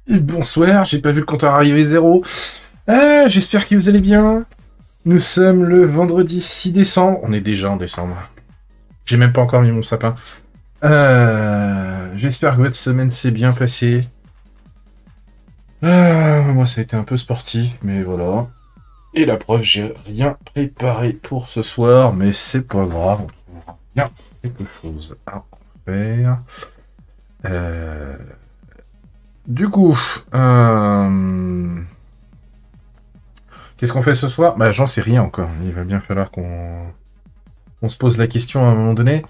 Bonsoir, j'ai pas vu le compteur arriver zéro. J'espère que vous allez bien. Nous sommes le vendredi 6 décembre. On est déjà en décembre. J'ai même pas encore mis mon sapin. J'espère que votre semaine s'est bien passée. Moi, ça a été un peu sportif, mais voilà. Et la preuve, j'ai rien préparé pour ce soir, mais c'est pas grave. On trouvera bien quelque chose à faire. Euh... Du coup, qu'est-ce qu'on fait ce soir? Bah, j'en sais rien encore. Il va bien falloir qu'on se pose la question à un moment donné.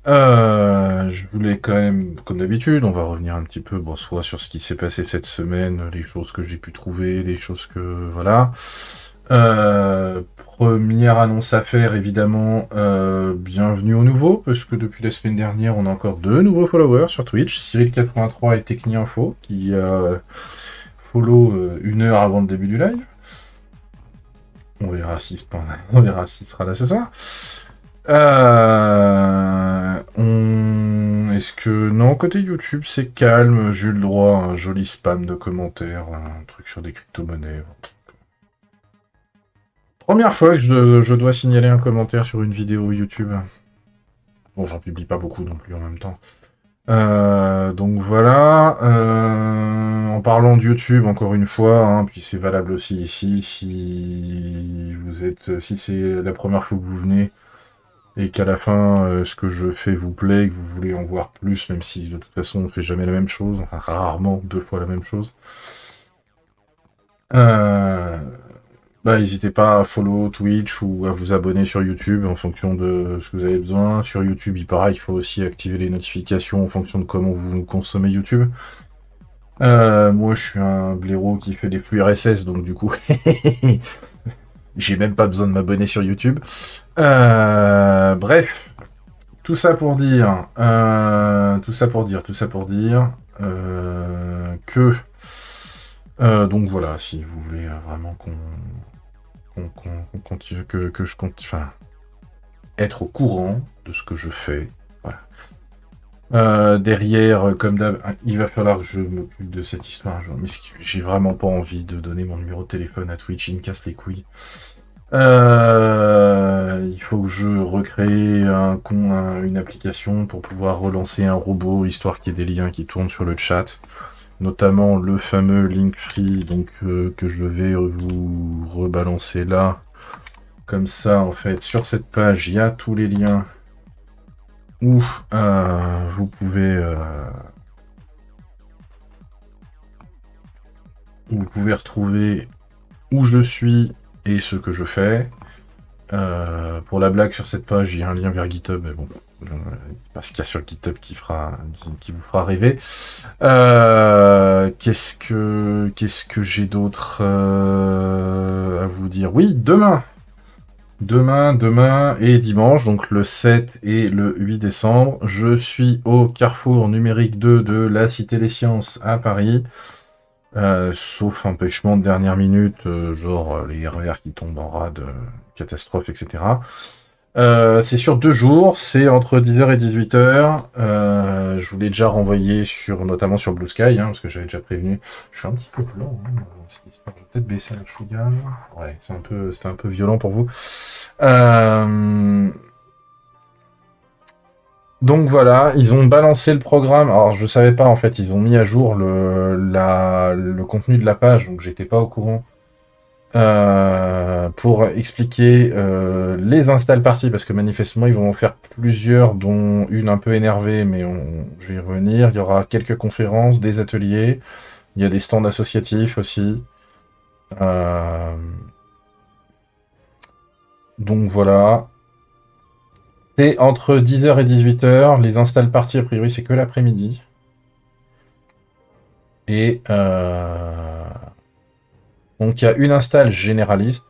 Je voulais quand même, comme d'habitude, on va revenir un petit peu, bon, soit sur ce qui s'est passé cette semaine, les choses que j'ai pu trouver, les choses que, voilà. Première annonce à faire, évidemment, bienvenue au nouveau, parce que depuis la semaine dernière, on a encore deux nouveaux followers sur Twitch, Cyril83 et TechniInfo, qui follow une heure avant le début du live. On verra si on verra s'il sera là ce soir. Est-ce que... Non, côté YouTube, c'est calme. J'ai eu le droit à un joli spam de commentaires, un truc sur des crypto-monnaies. Première fois que je dois signaler un commentaire sur une vidéo YouTube. Bon, j'en publie pas beaucoup non plus en même temps. Donc voilà. En parlant de YouTube, encore une fois, hein, puis c'est valable aussi ici, si c'est la première fois que vous venez et qu'à la fin, ce que je fais vous plaît, que vous voulez en voir plus, même si de toute façon on ne fait jamais la même chose, enfin rarement deux fois la même chose. Bah, n'hésitez pas à follow Twitch ou à vous abonner sur YouTube en fonction de ce que vous avez besoin. Sur YouTube, il paraît qu'il faut aussi activer les notifications en fonction de comment vous consommez YouTube. Moi, je suis un blaireau qui fait des flux RSS, donc du coup, j'ai même pas besoin de m'abonner sur YouTube. Bref, tout ça pour dire, que donc voilà, si vous voulez vraiment qu'on continue, que je continue, enfin, être au courant de ce que je fais, voilà. Derrière, comme d'hab, il va falloir que je m'occupe de cette histoire un jour. Mais j'ai vraiment pas envie de donner mon numéro de téléphone à Twitch, il me casse les couilles. Il faut que je recrée une application pour pouvoir relancer un robot, histoire qu'il y ait des liens qui tournent sur le chat. Notamment le fameux Linktree, donc que je vais vous rebalancer là. Comme ça, en fait, sur cette page, il y a tous les liens où vous pouvez retrouver où je suis et ce que je fais. Pour la blague, sur cette page, il y a un lien vers GitHub, mais bon, parce qu'il y a sur GitHub qui vous fera rêver. Qu'est-ce que j'ai d'autre à vous dire? Oui, demain et dimanche, donc le 7 et le 8 décembre, je suis au Carrefour numérique 2 de la Cité des Sciences à Paris. Sauf empêchement de dernière minute, genre les RER qui tombent en rade, catastrophe, etc. C'est sur 2 jours, c'est entre 10h et 18h. Je vous l'ai déjà renvoyé notamment sur Blue Sky, hein, parce que j'avais déjà prévenu. Je suis un petit peu blanc, hein, cette histoire. Je vais peut-être baisser un chouïa. Ouais, c'était un peu violent pour vous. Donc voilà, ils ont balancé le programme. Alors je savais pas en fait, ils ont mis à jour le contenu de la page, donc j'étais pas au courant. Pour expliquer les install parties, parce que manifestement ils vont en faire plusieurs, dont une un peu énervée, mais je vais y revenir. Il y aura quelques conférences, des ateliers, il y a des stands associatifs aussi. Donc voilà. C'est entre 10h et 18h. Les install parties, a priori, c'est que l'après-midi. Et donc il y a une install généraliste.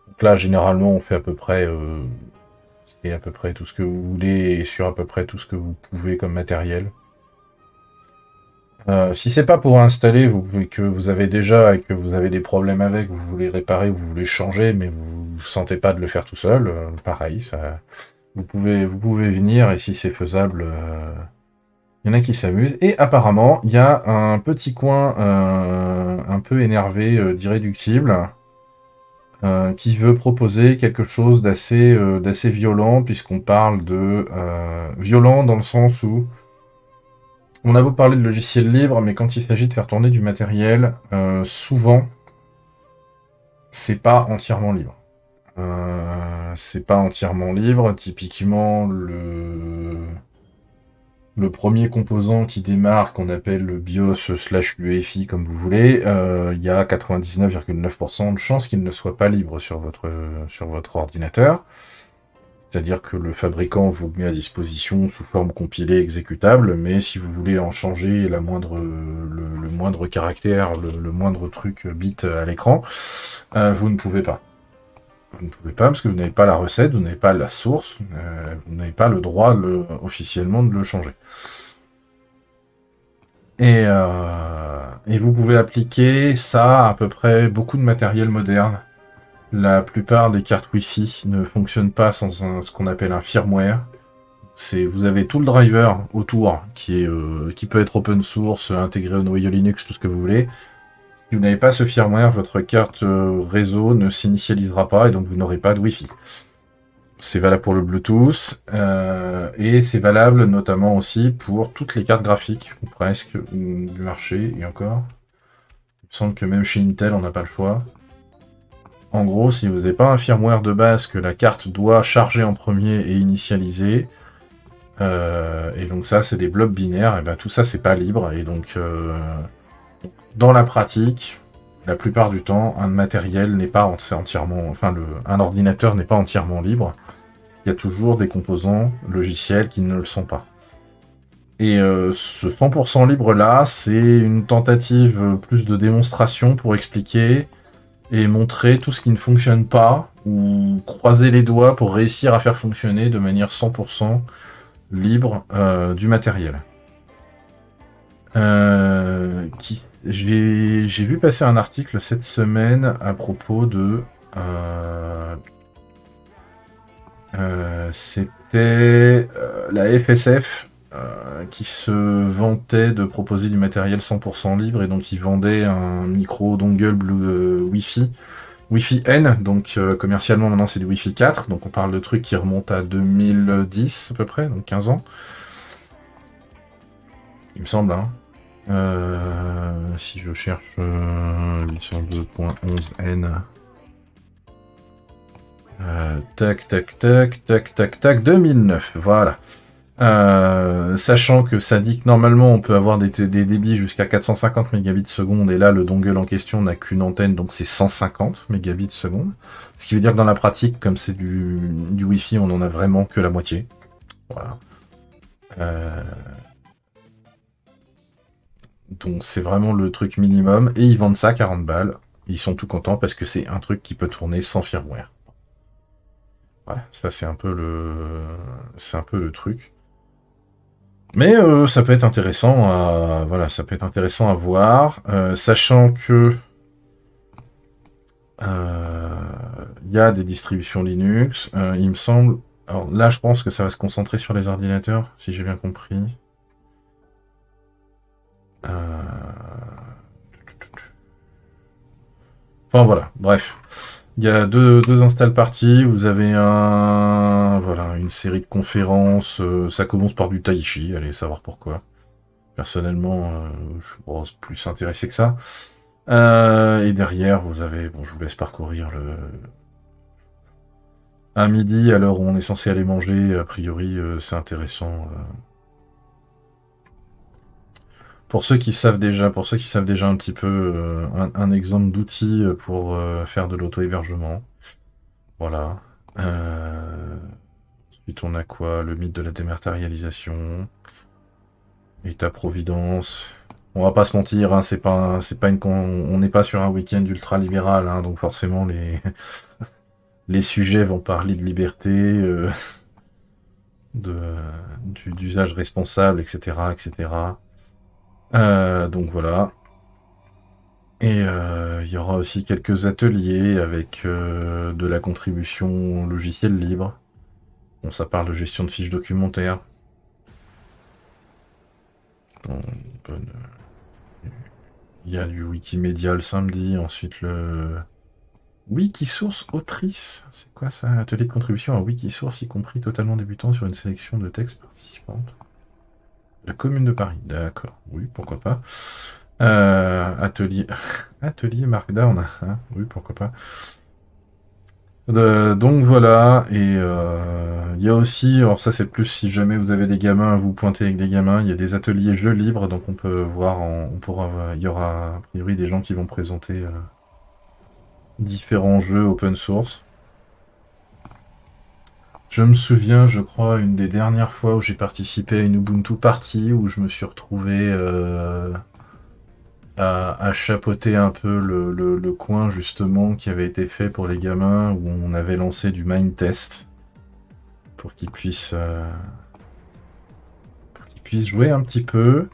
Donc là, généralement, on fait à peu près tout ce que vous voulez et sur à peu près tout ce que vous pouvez comme matériel. Si c'est pas pour installer, que vous avez déjà et que vous avez des problèmes avec, vous voulez réparer, vous voulez changer, mais vous sentez pas de le faire tout seul, pareil, ça, vous pouvez venir et si c'est faisable, Il y en a qui s'amusent. Et apparemment, il y a un petit coin un peu énervé d'Irréductible qui veut proposer quelque chose d'assez violent, puisqu'on parle de violent dans le sens où on a beau parler de logiciel libre, mais quand il s'agit de faire tourner du matériel, souvent, c'est pas entièrement libre. C'est pas entièrement libre. Typiquement, le premier composant qui démarre, qu'on appelle le BIOS/UEFI, comme vous voulez, il y a 99,9% de chances qu'il ne soit pas libre sur votre ordinateur. C'est-à-dire que le fabricant vous le met à disposition sous forme compilée exécutable, mais si vous voulez en changer le moindre caractère, le moindre truc bit à l'écran, vous ne pouvez pas. Vous ne pouvez pas parce que vous n'avez pas la recette, vous n'avez pas la source, vous n'avez pas le droit officiellement de le changer. Et vous pouvez appliquer ça à peu près beaucoup de matériel moderne. La plupart des cartes Wi-Fi ne fonctionnent pas sans ce qu'on appelle un firmware. Vous avez tout le driver autour qui peut être open source, intégré au noyau Linux, tout ce que vous voulez. Si vous n'avez pas ce firmware, votre carte réseau ne s'initialisera pas et donc vous n'aurez pas de Wi-Fi. C'est valable pour le Bluetooth et c'est valable notamment aussi pour toutes les cartes graphiques, ou presque, du marché, et encore. Il me semble que même chez Intel, on n'a pas le choix. En gros, si vous n'avez pas un firmware de base que la carte doit charger en premier et initialiser, et donc ça, c'est des blocs binaires, et ben tout ça, c'est pas libre, et donc dans la pratique, la plupart du temps, un matériel n'est pas entièrement, enfin, un ordinateur n'est pas entièrement libre. Il y a toujours des composants logiciels qui ne le sont pas. Et ce 100% libre-là, c'est une tentative plus de démonstration pour expliquer et montrer tout ce qui ne fonctionne pas, ou croiser les doigts pour réussir à faire fonctionner de manière 100% libre du matériel. J'ai vu passer un article cette semaine à propos de... c'était la FSF qui se vantait de proposer du matériel 100% libre, et donc ils vendaient un micro dongle Wi-Fi N, donc commercialement maintenant c'est du Wi-Fi 4, donc on parle de trucs qui remontent à 2010 à peu près, donc 15 ans. Il me semble, hein. Si je cherche l'édition 2.11N... tac, 2009, voilà. Sachant que ça dit que normalement on peut avoir des débits jusqu'à 450 mégabits seconde, et là le dongle en question n'a qu'une antenne, donc c'est 150 mégabits seconde. Ce qui veut dire que dans la pratique, comme c'est du Wi-Fi, on en a vraiment que la moitié. Voilà. Donc c'est vraiment le truc minimum, et ils vendent ça 40 balles. Ils sont tout contents parce que c'est un truc qui peut tourner sans firmware. Voilà, ça c'est un peu le truc. Mais ça peut être intéressant à voir, sachant que il y a des distributions Linux, il me semble. Alors là, je pense que ça va se concentrer sur les ordinateurs, si j'ai bien compris. Enfin voilà, bref. Il y a deux install parties, vous avez une série de conférences, ça commence par du tai chi, allez savoir pourquoi. Personnellement, je suis pas plus intéressé que ça. Et derrière, vous avez, je vous laisse parcourir à midi, à l'heure où on est censé aller manger, a priori, c'est intéressant. Pour ceux qui savent déjà un petit peu, un exemple d'outil pour faire de l'auto-hébergement. Voilà. Ensuite, on a quoi? Le mythe de la dématérialisation. État-providence. On va pas se mentir, hein, on n'est pas sur un week-end ultra-libéral, hein, donc forcément les sujets vont parler de liberté, d'usage responsable, etc., etc. Donc voilà. Et il y aura aussi quelques ateliers avec de la contribution logiciel libre. Bon, ça parle de gestion de fiches documentaires. Bon, il y a du Wikimedia le samedi, ensuite le Wikisource autrice. C'est quoi ça? Atelier de contribution à Wikisource, y compris totalement débutant sur une sélection de textes participantes. La Commune de Paris, d'accord. Oui, pourquoi pas. Atelier... Atelier Markdown, hein, oui, pourquoi pas. Donc voilà, et il y a aussi, alors ça c'est plus si jamais vous avez des gamins, vous pointez avec des gamins, il y a des ateliers jeux libres, donc on peut voir, il y aura a priori des gens qui vont présenter différents jeux open source. Je me souviens, je crois, une des dernières fois où j'ai participé à une Ubuntu Party, où je me suis retrouvé à chapeauter un peu le coin justement qui avait été fait pour les gamins, où on avait lancé du mind test pour qu'ils puissent jouer un petit peu.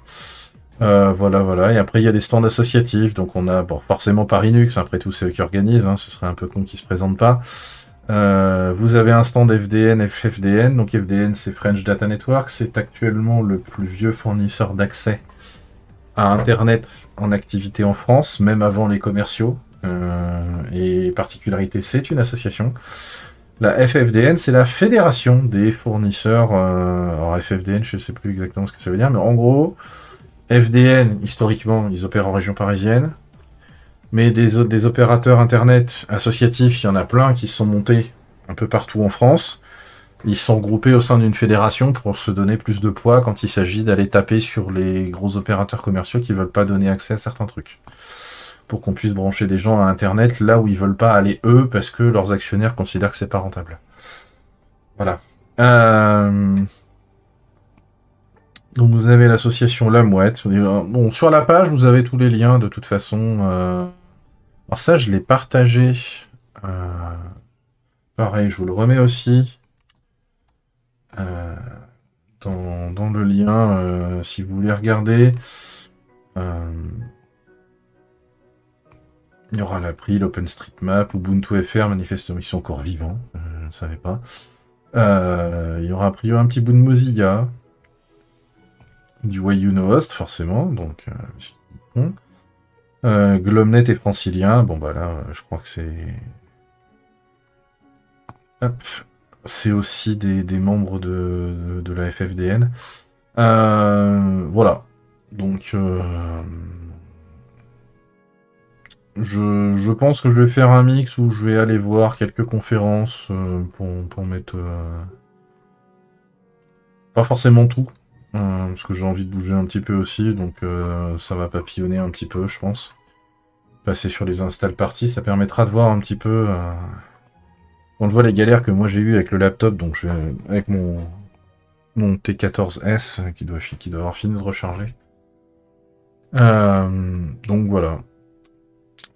Voilà, voilà. Et après, il y a des stands associatifs. Donc, on a forcément Paris-Nux. Après tout, c'est eux qui organisent. Hein, ce serait un peu con qu'ils se présentent pas. Vous avez un stand FDN, FFDN. Donc, FDN, c'est French Data Network. C'est actuellement le plus vieux fournisseur d'accès à Internet en activité en France, même avant les commerciaux. Et particularité, c'est une association. La FFDN, c'est la Fédération des fournisseurs. Alors FFDN, je ne sais plus exactement ce que ça veut dire, mais en gros, FDN, historiquement, ils opèrent en région parisienne. Mais des opérateurs Internet associatifs, il y en a plein qui se sont montés un peu partout en France. Ils sont groupés au sein d'une fédération pour se donner plus de poids quand il s'agit d'aller taper sur les gros opérateurs commerciaux qui veulent pas donner accès à certains trucs. Pour qu'on puisse brancher des gens à Internet là où ils veulent pas aller eux parce que leurs actionnaires considèrent que c'est pas rentable. Voilà. Donc vous avez l'association La Mouette. Bon, sur la page, vous avez tous les liens de toute façon. Alors ça, je l'ai partagé. Pareil, je vous le remets aussi. Dans le lien, si vous voulez regarder. Il y aura l'April, l'OpenStreetMap, Ubuntu FR, manifestement, ils sont encore vivants, je ne savais pas. Il y aura a priori un petit bout de Mozilla, du Wayuno-Host, forcément, donc bon. Glomnet et Francilien, bon bah là, je crois que c'est... Hop, c'est aussi des membres de la FFDN. Voilà, donc... Je pense que je vais faire un mix où je vais aller voir quelques conférences pour mettre... Pas forcément tout, parce que j'ai envie de bouger un petit peu aussi, donc ça va papillonner un petit peu, je pense. Passer sur les install parties, ça permettra de voir un petit peu... Quand je vois les galères que moi j'ai eues avec le laptop, donc je vais avec mon T14S qui doit avoir fini de recharger. Donc voilà.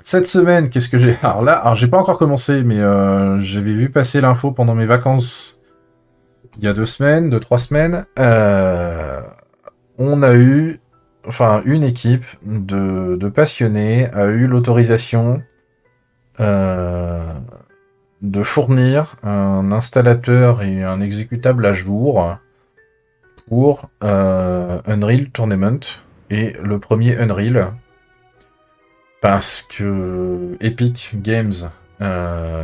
Cette semaine, qu'est-ce que j'ai... Alors j'ai pas encore commencé, mais j'avais vu passer l'info pendant mes vacances il y a 2 semaines, 3 semaines. On a eu... Enfin, une équipe de passionnés a eu l'autorisation de fournir un installateur et un exécutable à jour pour Unreal Tournament et le premier Unreal. Parce que Epic Games,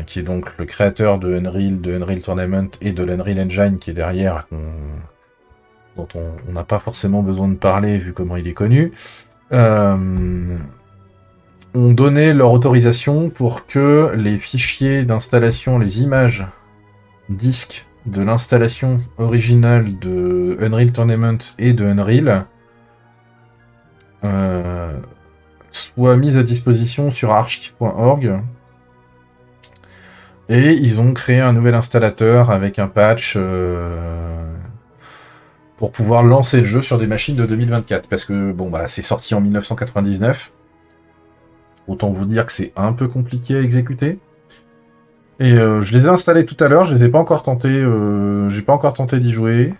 qui est donc le créateur de Unreal Tournament et de l'Unreal Engine qui est derrière, dont on n'a pas forcément besoin de parler vu comment il est connu, ont donné leur autorisation pour que les fichiers d'installation, les images disques de l'installation originale de Unreal Tournament et de Unreal soit mise à disposition sur archive.org. Et ils ont créé un nouvel installateur avec un patch pour pouvoir lancer le jeu sur des machines de 2024. Parce que bon bah c'est sorti en 1999. Autant vous dire que c'est un peu compliqué à exécuter. Et je les ai installés tout à l'heure, je les ai pas encore tentés, j'ai pas encore tenté d'y jouer.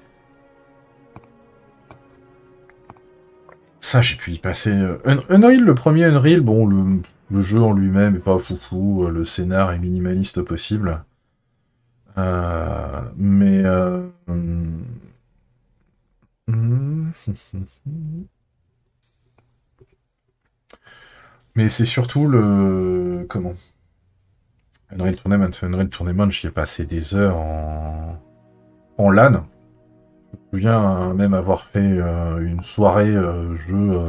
Ça, j'ai pu y passer. Unreal, le premier Unreal, bon, le jeu en lui-même est pas foufou, le scénar est minimaliste possible. Mais... Mais c'est surtout le... Comment? Unreal Tournament. Unreal Tournament, j'y ai passé des heures en LAN. Je me souviens même avoir fait une soirée jeu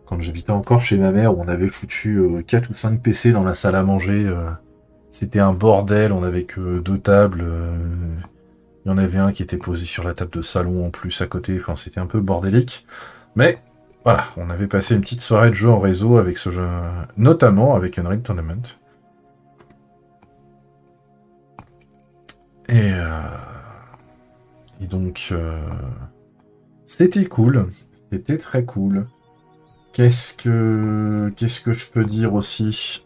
quand j'habitais encore chez ma mère où on avait foutu 4 ou 5 PC dans la salle à manger. C'était un bordel, on avait que 2 tables. Il y en avait un qui était posé sur la table de salon en plus à côté. Enfin, c'était un peu bordélique. Mais voilà, on avait passé une petite soirée de jeu en réseau avec ce jeu, notamment avec Unreal Tournament. Et, donc, c'était cool. C'était très cool. Qu'est-ce que je peux dire aussi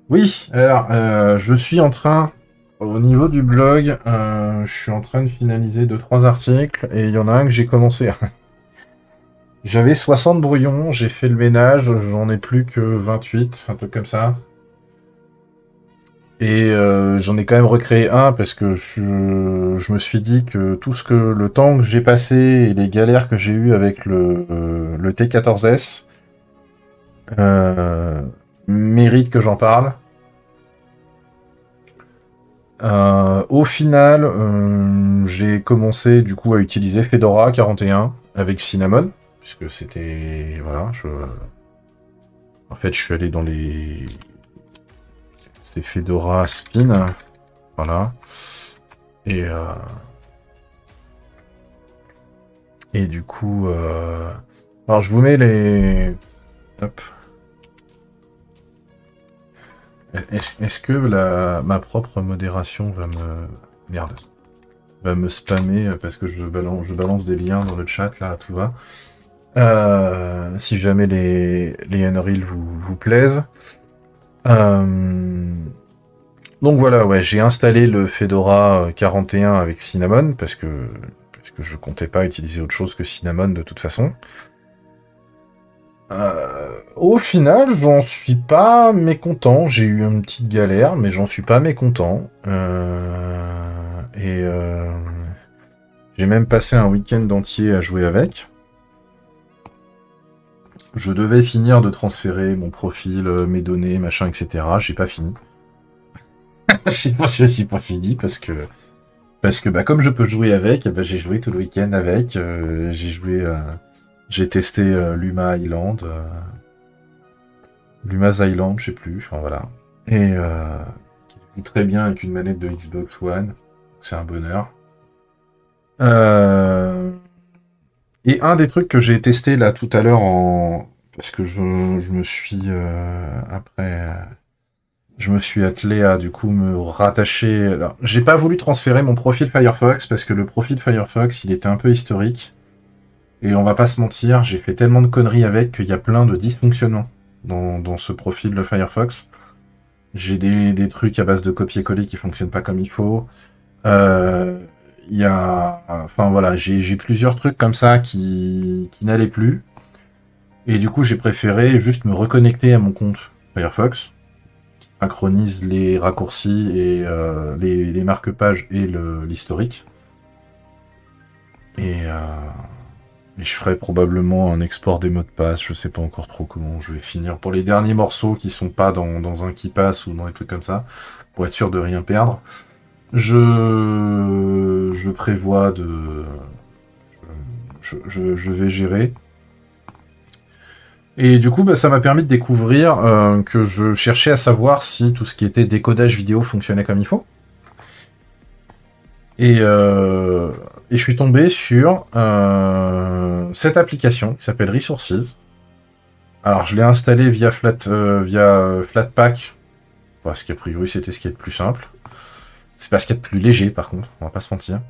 Oui, alors, je suis en train, au niveau du blog, je suis en train de finaliser 2-3 articles, et il y en a un que j'ai commencé. J'avais 60 brouillons, j'ai fait le ménage, j'en ai plus que 28, un truc comme ça. Et j'en ai quand même recréé un parce que je me suis dit que tout ce que le temps que j'ai passé et les galères que j'ai eues avec le T14S mérite que j'en parle. Au final, j'ai commencé du coup à utiliser Fedora 41 avec Cinnamon, puisque c'était... Voilà, en fait, je suis allé dans les... C'est Fedora Spin, voilà. Et du coup... Alors, je vous mets les... Hop. Est-ce que ma propre modération va me... Merde. Va me spammer parce que je balance des liens dans le chat, là, tout va. Si jamais les Unreal vous plaisent. Donc voilà, ouais, j'ai installé le Fedora 41 avec Cinnamon parce que je comptais pas utiliser autre chose que Cinnamon de toute façon. Au final, j'en suis pas mécontent. J'ai eu une petite galère, mais j'en suis pas mécontent. J'ai même passé un week-end entier à jouer avec. Je devais finir de transférer mon profil, mes données, machin, etc. J'ai pas fini. J'ai pas fini parce que bah, comme je peux jouer avec, bah, j'ai joué tout le week-end avec. J'ai testé Luma's Island, je sais plus. Enfin voilà. Et qui joue très bien avec une manette de Xbox One. C'est un bonheur. Et un des trucs que j'ai testé là tout à l'heure parce que je me suis après je me suis attelé à du coup me rattacher. Alors, j'ai pas voulu transférer mon profil Firefox parce que le profil Firefox il était un peu historique. Et on va pas se mentir, j'ai fait tellement de conneries avec qu'il y a plein de dysfonctionnements dans ce profil de Firefox. J'ai des trucs à base de copier-coller qui fonctionnent pas comme il faut. Il y a, enfin voilà, j'ai plusieurs trucs comme ça qui n'allaient plus. Et du coup, j'ai préféré juste me reconnecter à mon compte Firefox, qui synchronise les raccourcis et les marque-pages et l'historique. Et je ferai probablement un export des mots de passe. Je sais pas encore trop comment je vais finir pour les derniers morceaux qui sont pas dans un KeePass ou dans des trucs comme ça, pour être sûr de rien perdre. Je prévois de... Je vais gérer. Et du coup, bah, ça m'a permis de découvrir que je cherchais à savoir si tout ce qui était décodage vidéo fonctionnait comme il faut. Et je suis tombé sur cette application qui s'appelle Resources. Alors, je l'ai installée via Flatpak, parce qu'a priori, c'était ce qui est le plus simple. C'est pas ce qui est le plus léger, par contre, on va pas se mentir.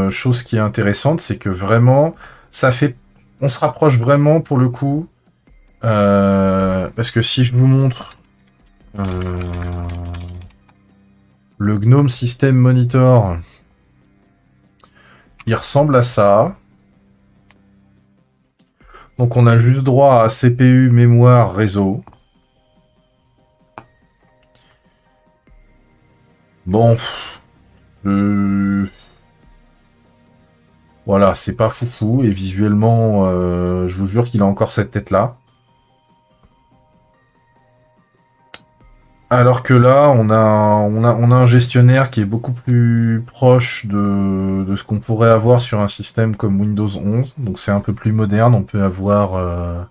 Chose qui est intéressante, c'est que vraiment, on se rapproche vraiment pour le coup, parce que si je vous montre le GNOME System Monitor, il ressemble à ça. Donc on a juste droit à CPU, mémoire, réseau. Bon, voilà, c'est pas foufou, et visuellement, je vous jure qu'il a encore cette tête-là. Alors que là, on a un gestionnaire qui est beaucoup plus proche de ce qu'on pourrait avoir sur un système comme Windows 11. Donc c'est un peu plus moderne. On peut avoir...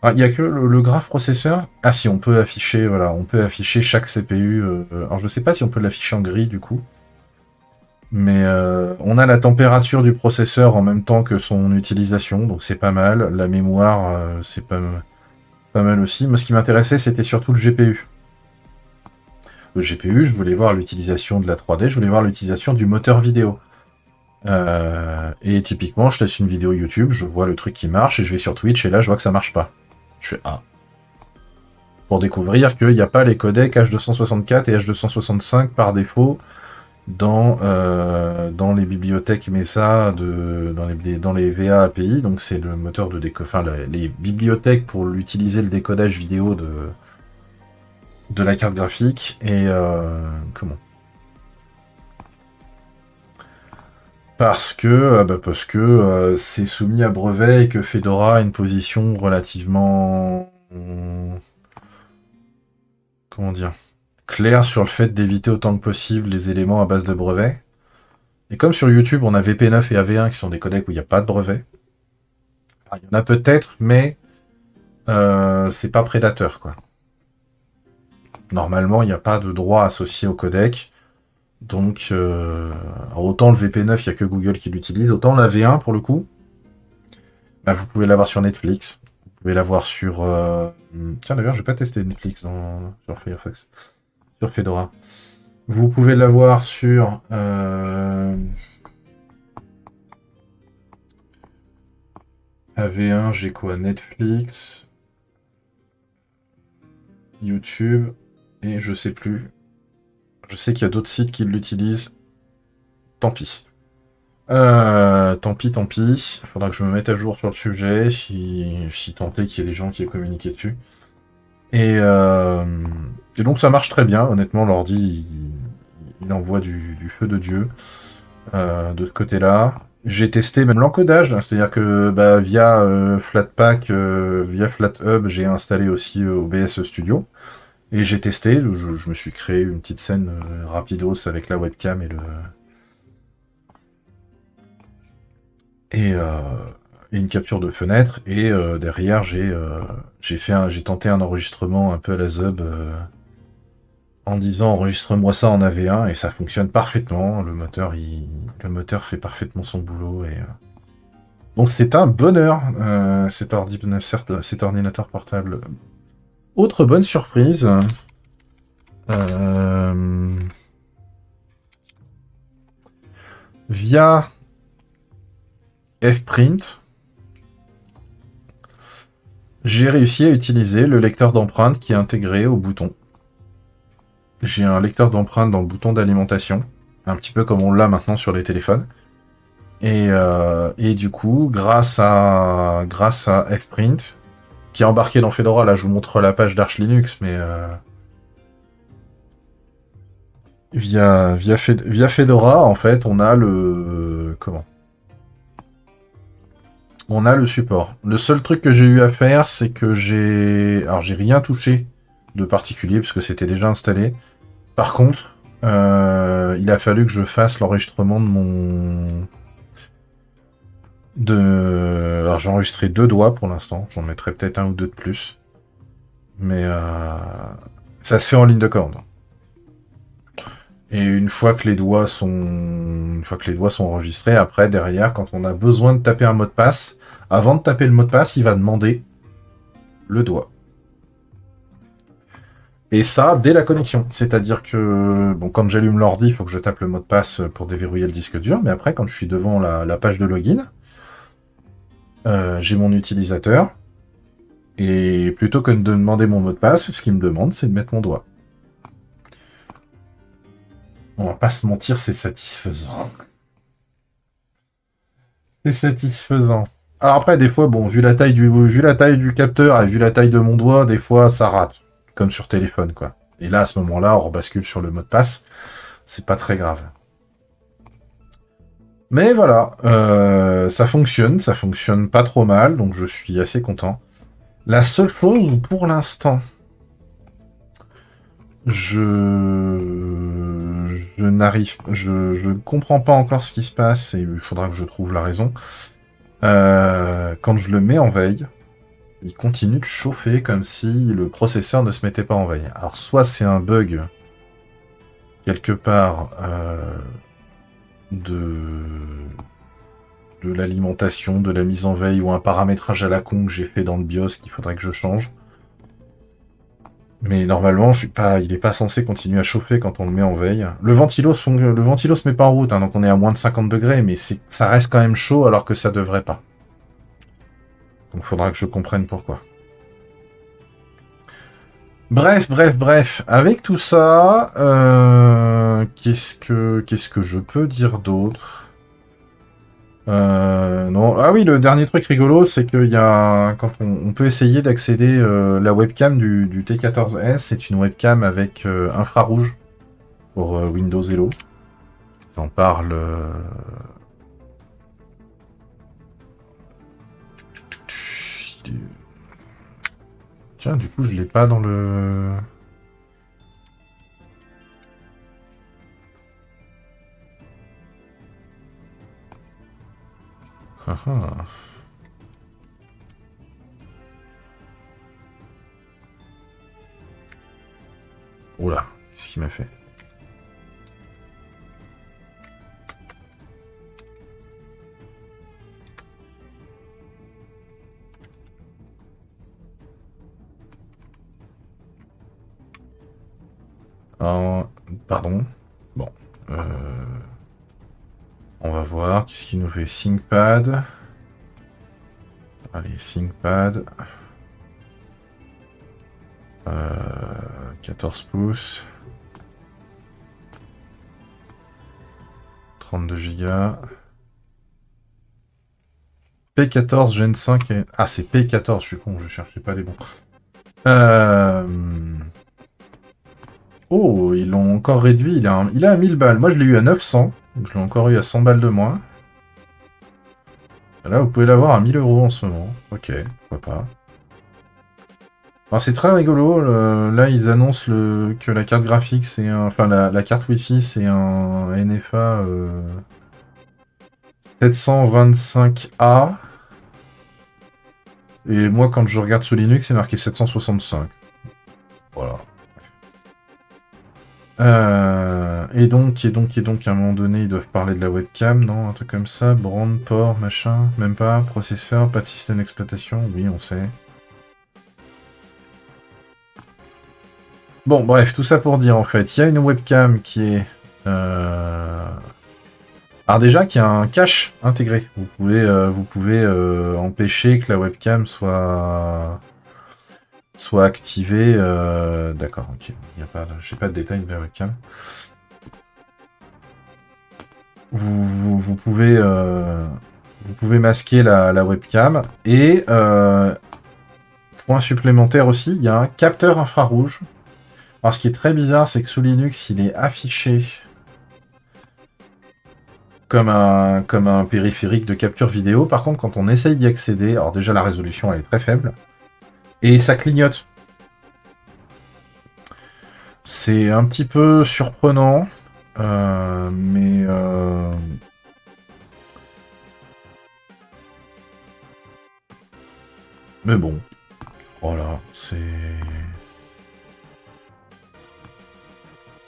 Ah, il n'y a que le graphe processeur. Ah si, on peut afficher, voilà, on peut afficher chaque CPU. Alors je sais pas si on peut l'afficher en gris du coup. Mais on a la température du processeur en même temps que son utilisation. Donc c'est pas mal. La mémoire, c'est pas mal aussi. Moi ce qui m'intéressait, c'était surtout le GPU. Le GPU, je voulais voir l'utilisation de la 3D, je voulais voir l'utilisation du moteur vidéo. Et typiquement, je teste une vidéo YouTube, je vois le truc qui marche, et je vais sur Twitch, et là, je vois que ça marche pas. Je fais Ah. Pour découvrir qu'il n'y a pas les codecs H264 et H265 par défaut dans les bibliothèques MESA, dans les VA API, donc c'est le moteur de décodage, enfin les bibliothèques pour l'utiliser le décodage vidéo de la carte graphique, et comment parce que c'est soumis à brevet et que Fedora a une position relativement comment dire claire sur le fait d'éviter autant que possible les éléments à base de brevet. Et comme sur YouTube on a VP9 et AV1 qui sont des codecs où il n'y a pas de brevet, il y en a peut-être, mais c'est pas prédateur quoi. Normalement il n'y a pas de droit associé au codec. Donc, autant le VP9, il n'y a que Google qui l'utilise, autant la V1 pour le coup, bah, vous pouvez l'avoir sur Netflix, vous pouvez l'avoir sur... Tiens d'ailleurs, j'ai pas testé Netflix sur Firefox, sur Fedora. Vous pouvez l'avoir sur... AV1, j'ai quoi? Netflix, YouTube, et je sais plus. Je sais qu'il y a d'autres sites qui l'utilisent. Tant pis. Tant pis, tant pis. Il faudra que je me mette à jour sur le sujet, si tant est qu'il y ait des gens qui aient communiqué dessus. Et donc ça marche très bien, honnêtement, l'ordi, il envoie du feu de Dieu de ce côté-là. J'ai testé même l'encodage, hein, c'est-à-dire que bah, via Flatpak, via FlatHub, j'ai installé aussi OBS Studio. Et j'ai testé, je me suis créé une petite scène rapidos avec la webcam et une capture de fenêtre. Et derrière, j'ai tenté un enregistrement un peu à la Zub en disant enregistre-moi ça en AV1 et ça fonctionne parfaitement. Le moteur fait parfaitement son boulot. Donc c'est un bonheur cet ordinateur portable. Autre bonne surprise. Via Fprint, j'ai réussi à utiliser le lecteur d'empreintes qui est intégré au bouton. J'ai un lecteur d'empreintes dans le bouton d'alimentation, un petit peu comme on l'a maintenant sur les téléphones. Et du coup, grâce à Fprint, qui est embarqué dans Fedora, là je vous montre la page d'Arch Linux, mais via Fedora, en fait, on a le... Comment ? On a le support. Le seul truc que j'ai eu à faire, c'est que Alors, j'ai rien touché de particulier, puisque c'était déjà installé. Par contre, il a fallu que je fasse l'enregistrement de mon... Alors, j'ai enregistré 2 doigts pour l'instant. J'en mettrai peut-être 1 ou 2 de plus. Mais ça se fait en ligne de commande. Et une fois que les doigts sont enregistrés, après, derrière, quand on a besoin de taper un mot de passe, avant de taper le mot de passe, il va demander le doigt. Et ça, dès la connexion. C'est-à-dire que, bon, quand j'allume l'ordi, il faut que je tape le mot de passe pour déverrouiller le disque dur, mais après, quand je suis devant la page de login, j'ai mon utilisateur, et plutôt que de demander mon mot de passe, ce qu'il me demande, c'est de mettre mon doigt. On va pas se mentir, c'est satisfaisant. C'est satisfaisant. Alors après, des fois, bon, vu la taille du capteur et vu la taille de mon doigt, des fois, ça rate. Comme sur téléphone, quoi. Et là, à ce moment-là, on rebascule sur le mot de passe. C'est pas très grave. Mais voilà, ça fonctionne pas trop mal, donc je suis assez content. La seule chose où pour l'instant, je ne comprends pas encore ce qui se passe et il faudra que je trouve la raison. Quand je le mets en veille, il continue de chauffer comme si le processeur ne se mettait pas en veille. Alors soit c'est un bug quelque part de l'alimentation, de la mise en veille ou un paramétrage à la con que j'ai fait dans le BIOS qu'il faudrait que je change. Mais normalement, il est pas censé continuer à chauffer quand on le met en veille. Le ventilo se met pas en route, hein, donc on est à moins de 50 degrés, mais ça reste quand même chaud alors que ça devrait pas. Donc il faudra que je comprenne pourquoi. Bref. Avec tout ça, qu'est-ce que je peux dire d'autre? Non. Ah oui, le dernier truc rigolo, c'est qu'il y a quand on peut essayer d'accéder la webcam du T14S, c'est une webcam avec infrarouge pour Windows Hello. J'en parle. Tiens, du coup, je l'ai pas dans le. Ah ah. Oula, qu'est-ce qu'il m'a fait? Oh, pardon. Bon. On va voir. Qu'est-ce qu'il nous fait? ThinkPad. Allez, ThinkPad. 14 pouces. 32 Go. P14 Gen 5 et... Ah, c'est P14, je suis con, je cherchais pas les bons. Oh, ils l'ont encore réduit, il a 1000 balles. Moi, je l'ai eu à 900, donc je l'ai encore eu à 100 balles de moins. Là, vous pouvez l'avoir à 1000 € en ce moment. Ok, pourquoi pas. Alors, c'est très rigolo, là, ils annoncent que la carte graphique, c'est un... Enfin, la carte Wi-Fi, c'est un NFA 725A. Et moi, quand je regarde sous Linux, c'est marqué 765. Voilà. Et donc, à un moment donné, ils doivent parler de la webcam, non? Un truc comme ça, brand, port, machin, même pas, processeur, pas de système d'exploitation, oui, on sait. Bon, bref, tout ça pour dire, en fait, il y a une webcam qui est... Alors déjà, qui a un cache intégré. Vous pouvez empêcher que la webcam soit activée. D'accord, ok. J'ai pas de détails de la webcam. Vous pouvez masquer la webcam. Et point supplémentaire aussi, il y a un capteur infrarouge. Alors ce qui est très bizarre, c'est que sous Linux, il est affiché comme un périphérique de capture vidéo. Par contre, quand on essaye d'y accéder, alors déjà la résolution elle est très faible, et ça clignote. C'est un petit peu surprenant, mais bon, voilà, c'est...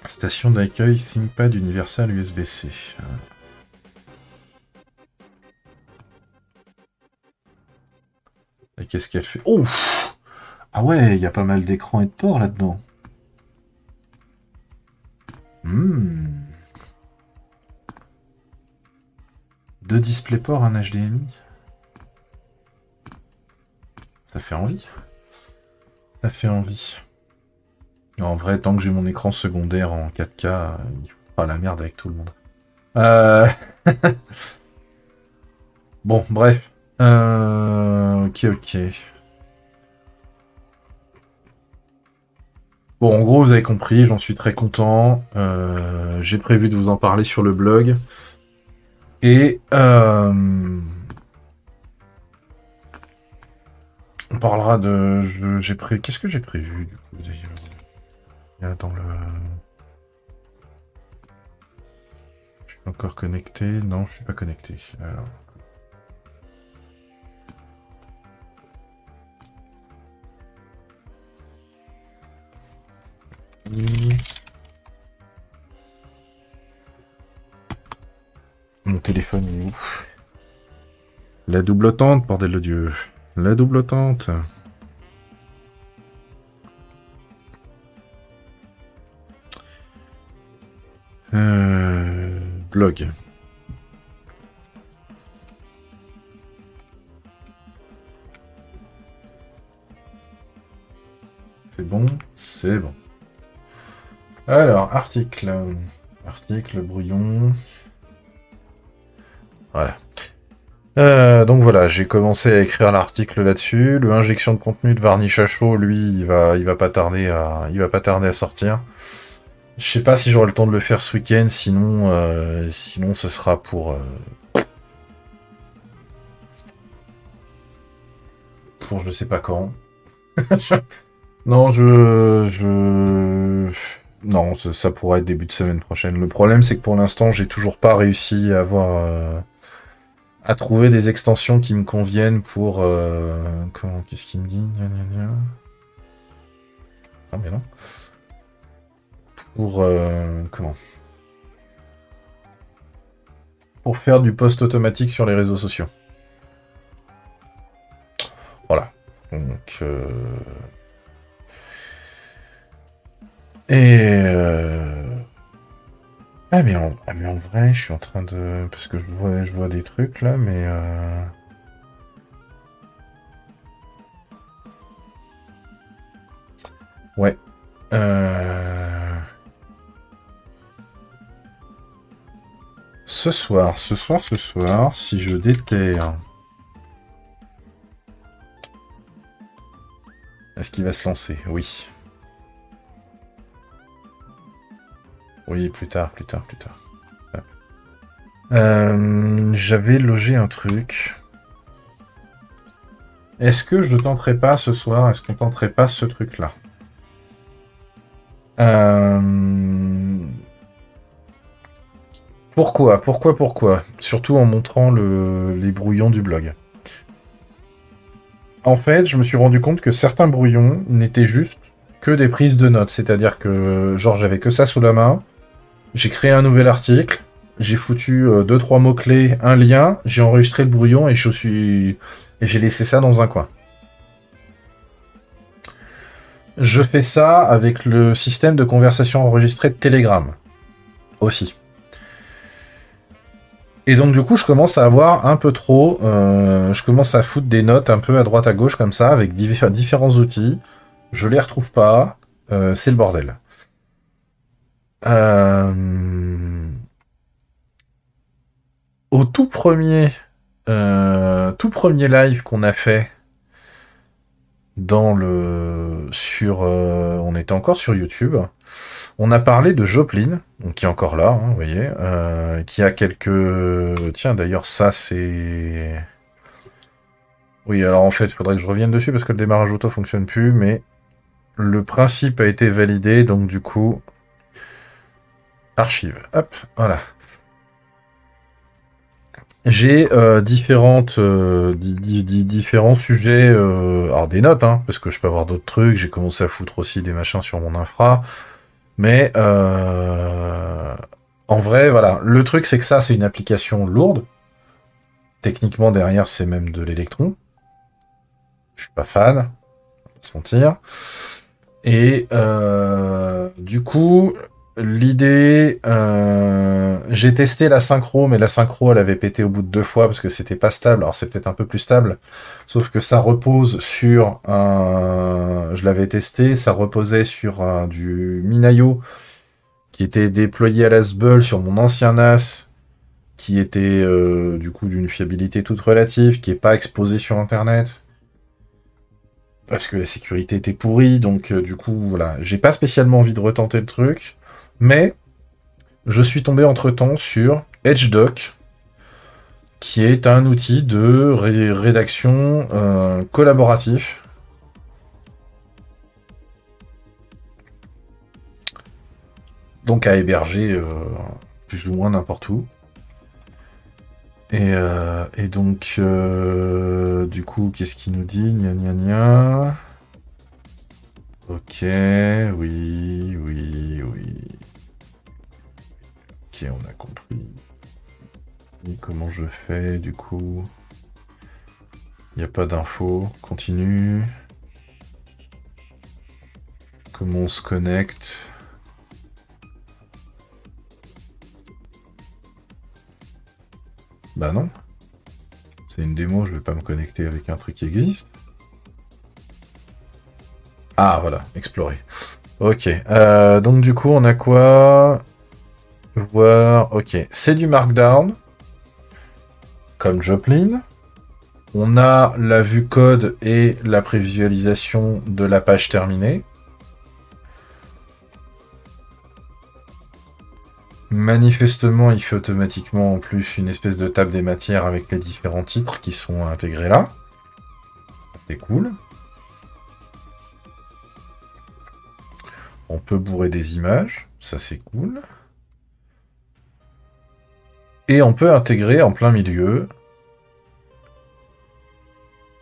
Station d'accueil ThinkPad Universal USB-C. Et qu'est-ce qu'elle fait? Oh! Ah ouais, il y a pas mal d'écrans et de ports là-dedans. Deux DisplayPort, un HDMI. Ça fait envie. Ça fait envie. En vrai, tant que j'ai mon écran secondaire en 4K, il fera la merde avec tout le monde. Bon, bref. Ok. Bon, en gros, vous avez compris, j'en suis très content. J'ai prévu de vous en parler sur le blog. Et on parlera de... Qu'est-ce que j'ai prévu, du coup, d'ailleurs? Il y a dans le... Je suis encore connecté? Non, je suis pas connecté. Alors... Mon téléphone est où? La double tente, bordel de Dieu. La double tente. Blog. C'est bon? C'est bon. Alors, article. Article, brouillon. Voilà. Donc voilà, j'ai commencé à écrire l'article là-dessus. Le injection de contenu de Varnish à chaud, lui, il va pas tarder à sortir. Je sais pas si j'aurai le temps de le faire ce week-end, sinon ce sera pour je sais pas quand. Non, non, ça pourrait être début de semaine prochaine. Le problème, c'est que pour l'instant, j'ai toujours pas réussi à trouver des extensions qui me conviennent pour... qu'est-ce qu'il me dit? Gna, gna, gna. Ah, mais non. Pour... comment? Pour faire du post automatique sur les réseaux sociaux. Voilà. Donc... Ah mais en vrai, je suis en train de... Parce que je vois des trucs là, mais... Ouais. Ce soir, si je déterre... Est-ce qu'il va se lancer? Oui. Oui, plus tard. J'avais logé un truc. Est-ce que je ne tenterai pas ce soir? Est-ce qu'on tenterait pas ce truc-là? Pourquoi? Surtout en montrant les brouillons du blog. En fait, je me suis rendu compte que certains brouillons n'étaient juste que des prises de notes. C'est-à-dire que, genre, j'avais que ça sous la main. J'ai créé un nouvel article. J'ai foutu 2-3 mots-clés, un lien. J'ai enregistré le brouillon et j'ai laissé ça dans un coin. Je fais ça avec le système de conversation enregistrée de Telegram. Aussi. Et donc du coup, je commence à avoir un peu trop... je commence à foutre des notes un peu à droite à gauche comme ça, avec différents outils. Je les retrouve pas. C'est le bordel. Au tout premier live qu'on a fait on était encore sur YouTube. On a parlé de Joplin, donc qui est encore là, hein, vous voyez, qui a quelques... Tiens, d'ailleurs, ça, c'est... Oui, alors en fait, il faudrait que je revienne dessus, parce que le démarrage auto fonctionne plus, mais le principe a été validé, donc du coup... Archive, hop, voilà. J'ai différents sujets, alors des notes, hein, parce que je peux avoir d'autres trucs, j'ai commencé à foutre aussi des machins sur mon infra, mais en vrai, voilà, le truc c'est que ça c'est une application lourde, techniquement derrière c'est même de l'électron, je suis pas fan, on va pas se mentir, et du coup... L'idée, j'ai testé la synchro, mais la synchro, elle avait pété au bout de 2 fois parce que c'était pas stable. Alors c'est peut-être un peu plus stable, sauf que ça repose sur je l'avais testé, ça reposait sur du Minayo qui était déployé à l'ASBL sur mon ancien NAS, qui était du coup d'une fiabilité toute relative, qui est pas exposé sur Internet. parce que la sécurité était pourrie, donc du coup, voilà, j'ai pas spécialement envie de retenter le truc, mais je suis tombé entre-temps sur EdgeDoc, qui est un outil de rédaction collaboratif. Donc à héberger plus ou moins n'importe où. Et donc, du coup, qu'est-ce qu'il nous dit? Gna gna gna. Ok, oui, oui, oui. Ok, on a compris. Et comment je fais, du coup? Il n'y a pas d'infos. Continue. Comment on se connecte? Bah non. C'est une démo, je vais pas me connecter avec un truc qui existe. Ah, voilà, explorer. Ok, donc du coup, on a quoi? Voir, ok. C'est du Markdown, comme Joplin. On a la vue code et la prévisualisation de la page terminée. Manifestement, il fait automatiquement en plus une espèce de table des matières avec les différents titres qui sont intégrés là. C'est cool. On peut bourrer des images, ça c'est cool. Et on peut intégrer en plein milieu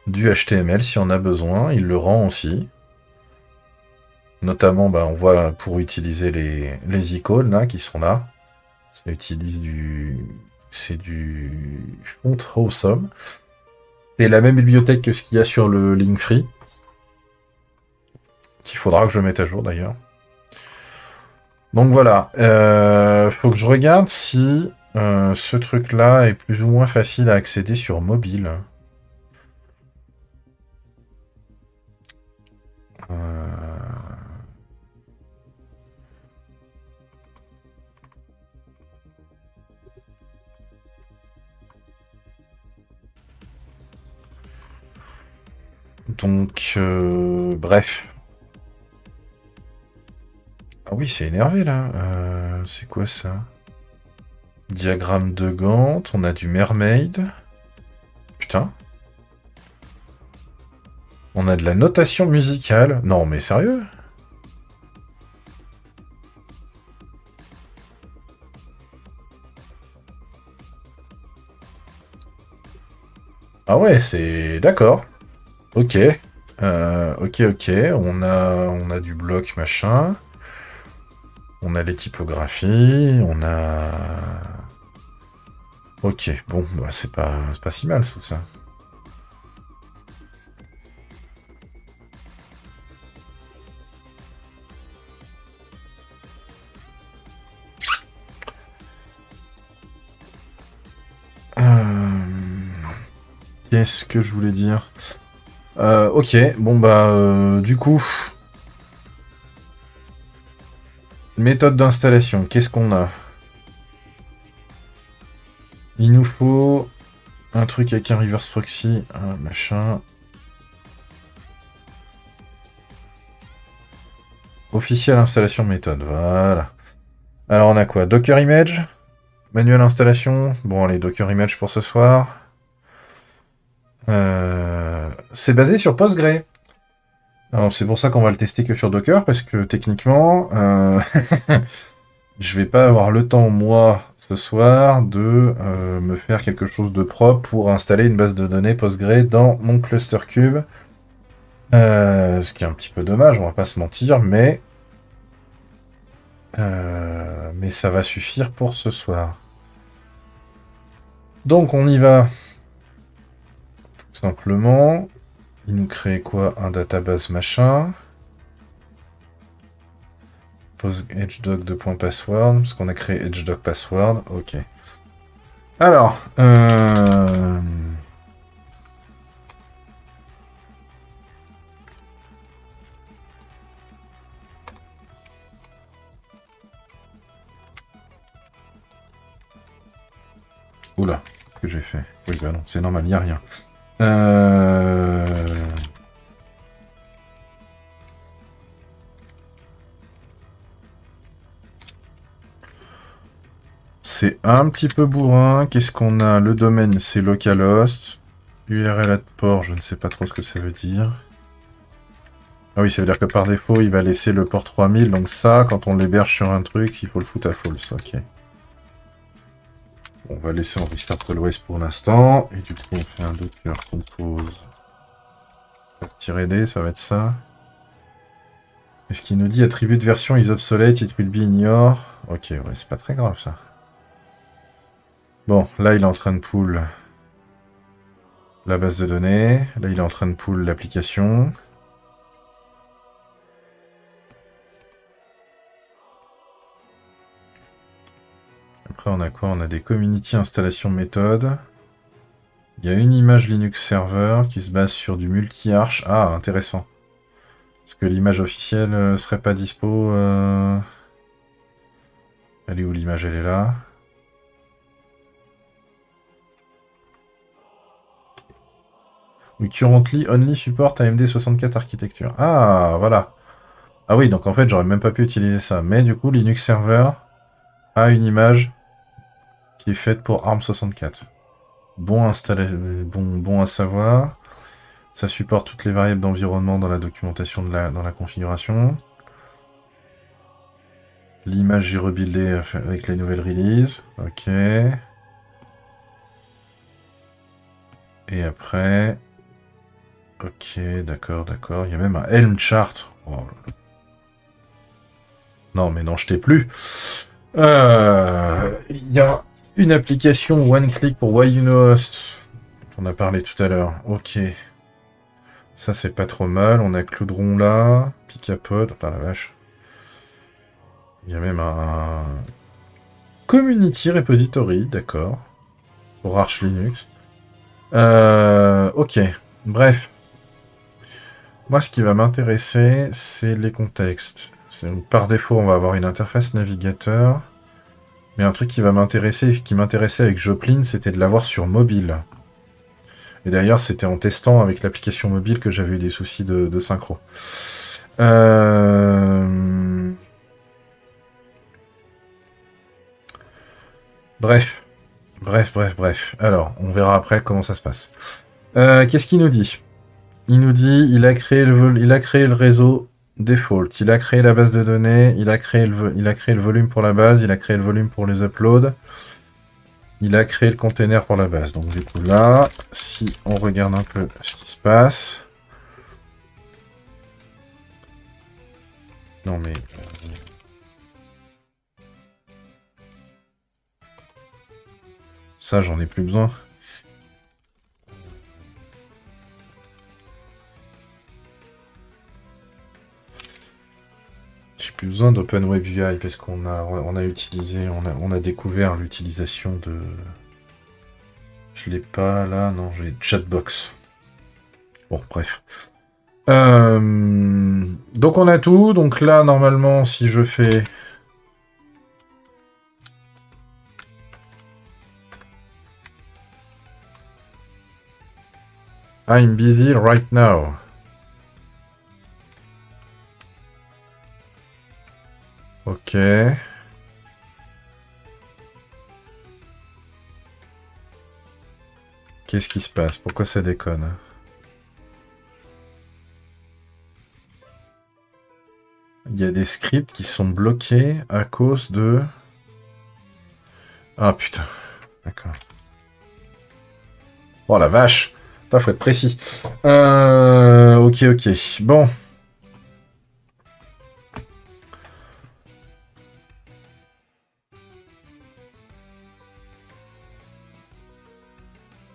du HTML si on a besoin, il le rend aussi. Notamment, bah, on voit pour utiliser les icônes là qui sont là. Ça utilise c'est du font awesome. C'est la même bibliothèque que ce qu'il y a sur le Linktree. Qu'il faudra que je mette à jour d'ailleurs. Donc voilà. Faut que je regarde si ce truc-là est plus ou moins facile à accéder sur mobile. Donc, bref. Ah oui, c'est énervé, là. C'est quoi, ça? Diagramme de Gantt, on a du Mermaid. Putain. On a de la notation musicale. Non, mais sérieux? Ah ouais, c'est... D'accord. Ok. Ok, ok. On a du bloc, machin. On a les typographies. On a... Ok, bon, bah, c'est pas si mal, tout ça. Qu'est-ce que je voulais dire? Ok, bon bah, du coup... Méthode d'installation, qu'est-ce qu'on a? Il nous faut un truc avec un reverse proxy, un machin. Officiel installation méthode, voilà. Alors on a quoi? Docker image? Manuel installation? Bon allez, Docker image pour ce soir. C'est basé sur Postgre. Alors c'est pour ça qu'on va le tester que sur Docker, parce que techniquement, je vais pas avoir le temps, moi, ce soir, de me faire quelque chose de propre pour installer une base de données Postgre dans mon cluster cube. Ce qui est un petit peu dommage, on va pas se mentir, mais ça va suffire pour ce soir. Donc on y va. Tout simplement. Il nous crée quoi? Un database machin. Pose edgedoc de .password, parce qu'on a créé edgedoc password. Ok. Alors, oula, qu'est-ce que j'ai fait? Oui, bah non, c'est normal, il n'y a rien. c'est un petit peu bourrin. Qu'est-ce qu'on a? Le domaine, c'est localhost. URL at port, je ne sais pas trop ce que ça veut dire. Ah oui, ça veut dire que par défaut, il va laisser le port 3000. Donc ça, quand on l'héberge sur un truc, il faut le foutre à false. Ok. On va laisser en restart always pour l'instant. Et du coup, on fait un docker compose. -d, ça va être ça. Est-ce qu'il nous dit attribut de version is obsolete, it will be ignore. Ok, ouais, c'est pas très grave ça. Bon, là, il est en train de pull la base de données. Là, il est en train de pull l'application. Après, on a quoi? On a des community installation méthodes. Il y a une image Linux server qui se base sur du multi-arch. Ah, intéressant. Est-ce que l'image officielle serait pas dispo Elle est où l'image? Elle est là. We currently only support AMD 64 architecture. Ah, voilà. Ah oui, donc en fait, j'aurais même pas pu utiliser ça. Mais du coup, Linux Server a une image qui est faite pour ARM64. Bon à savoir. Ça supporte toutes les variables d'environnement dans la documentation dans la configuration. L'image j'ai rebuildé avec les nouvelles releases. Ok. Et après... Ok, d'accord, d'accord. Il y a même un Helm chart. Oh. Non, mais non, je t'ai plus. Il y a une application one-click pour YunoHost. On a parlé tout à l'heure. Ok. Ça, c'est pas trop mal. On a Cloudron là. Picapod. Putain, la vache. Il y a même un Community Repository, d'accord. Pour Arch Linux. Ok. Bref. Moi, ce qui va m'intéresser, c'est les contextes. Par défaut, on va avoir une interface navigateur. Mais un truc qui va m'intéresser, ce qui m'intéressait avec Joplin, c'était de l'avoir sur mobile. Et d'ailleurs, c'était en testant avec l'application mobile que j'avais eu des soucis de synchro. Bref. Bref. Alors, on verra après comment ça se passe. Qu'est-ce qu'il nous dit? Il nous dit, il a créé le réseau default, il a créé la base de données, il a créé le volume pour la base, il a créé le volume pour les uploads, il a créé le container pour la base. Donc du coup là, si on regarde un peu ce qui se passe... Non mais... ça, j'en ai plus besoin. J'ai plus besoin d'OpenWebUI parce qu'on a découvert l'utilisation de... Je l'ai pas là, non, j'ai Chatbox. Bon, bref. Donc on a tout. Donc là, normalement, si je fais... I'm busy right now. Ok. Qu'est-ce qui se passe? Pourquoi ça déconne? Il y a des scripts qui sont bloqués à cause de... Ah putain. D'accord. Oh la vache. Putain, faut être précis. Ok. Bon.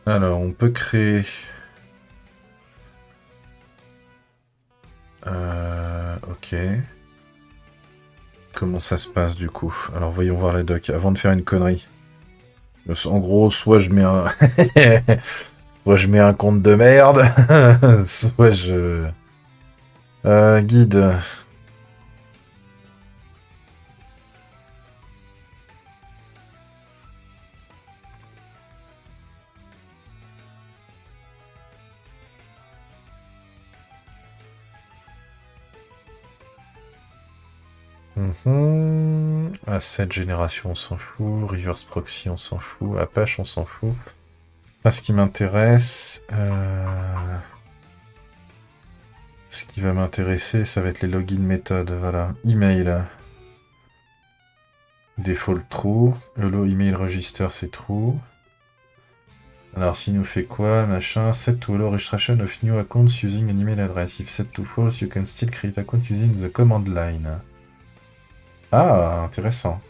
Alors, on peut créer... Ok. Comment ça se passe du coup? Alors, voyons voir la doc avant de faire une connerie. En gros, soit je mets un... soit je mets un compte de merde, soit je... guide. Asset génération, on s'en fout. Reverse proxy, on s'en fout. Apache, on s'en fout. Pas ce qui m'intéresse. Ce qui va m'intéresser, ça va être les login méthodes. Voilà. Email. Default true. Hello email register, c'est true. Alors, s'il nous fait quoi, machin, set to allow registration of new accounts using an email address. If set to false, you can still create account using the command line. Ah, intéressant.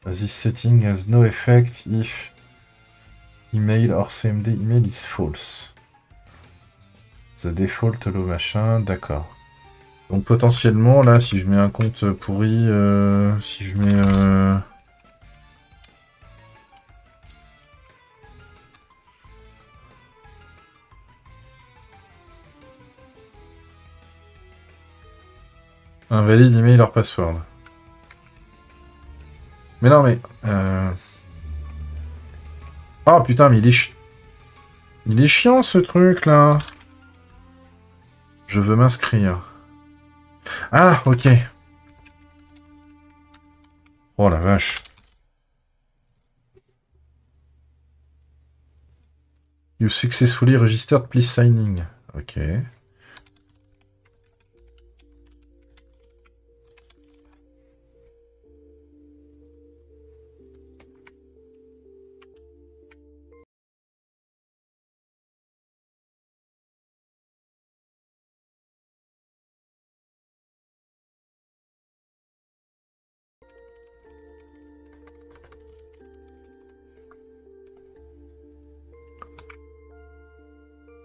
This setting has no effect if email or CMD email is false. The default allow machin, d'accord. Donc potentiellement, là, si je mets un compte pourri, si je mets... invalide email or password. Mais non, mais... Oh putain, mais il est chiant ce truc là. Je veux m'inscrire. Ah, ok. Oh la vache. You successfully registered, please signing. Ok.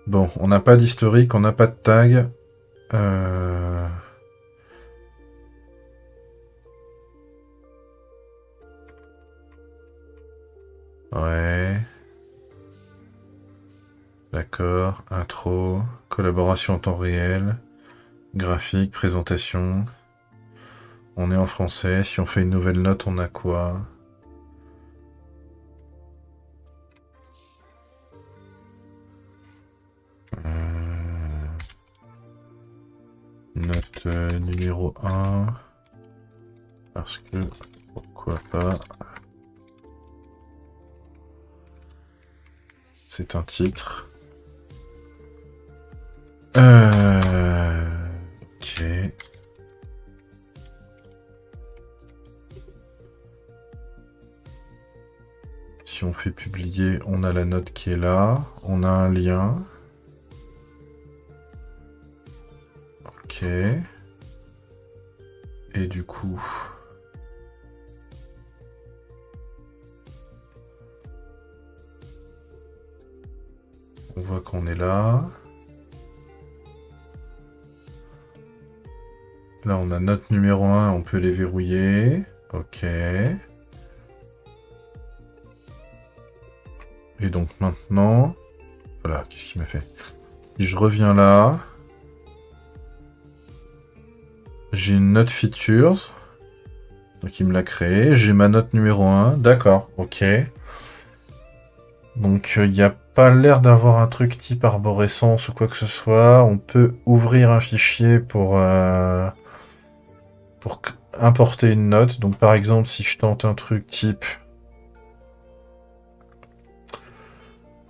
Bon, on n'a pas d'historique, on n'a pas de tag. Ouais. D'accord. Intro. Collaboration en temps réel. Graphique, présentation. On est en français. Si on fait une nouvelle note, on a quoi? Note numéro 1. Parce que... Pourquoi pas? C'est un titre. Ok. Si on fait publier, on a la note qui est là. On a un lien. Ok. Et du coup... On voit qu'on est là. Là, on a note numéro 1, on peut les verrouiller. Ok. Et donc maintenant... Voilà, qu'est-ce qu'il m'a fait? Si je reviens là... J'ai une note features. Donc il me l'a créé. J'ai ma note numéro 1. D'accord, ok. Donc il n'y a pas l'air d'avoir un truc type arborescence ou quoi que ce soit. On peut ouvrir un fichier pour importer une note. Donc par exemple, si je tente un truc type...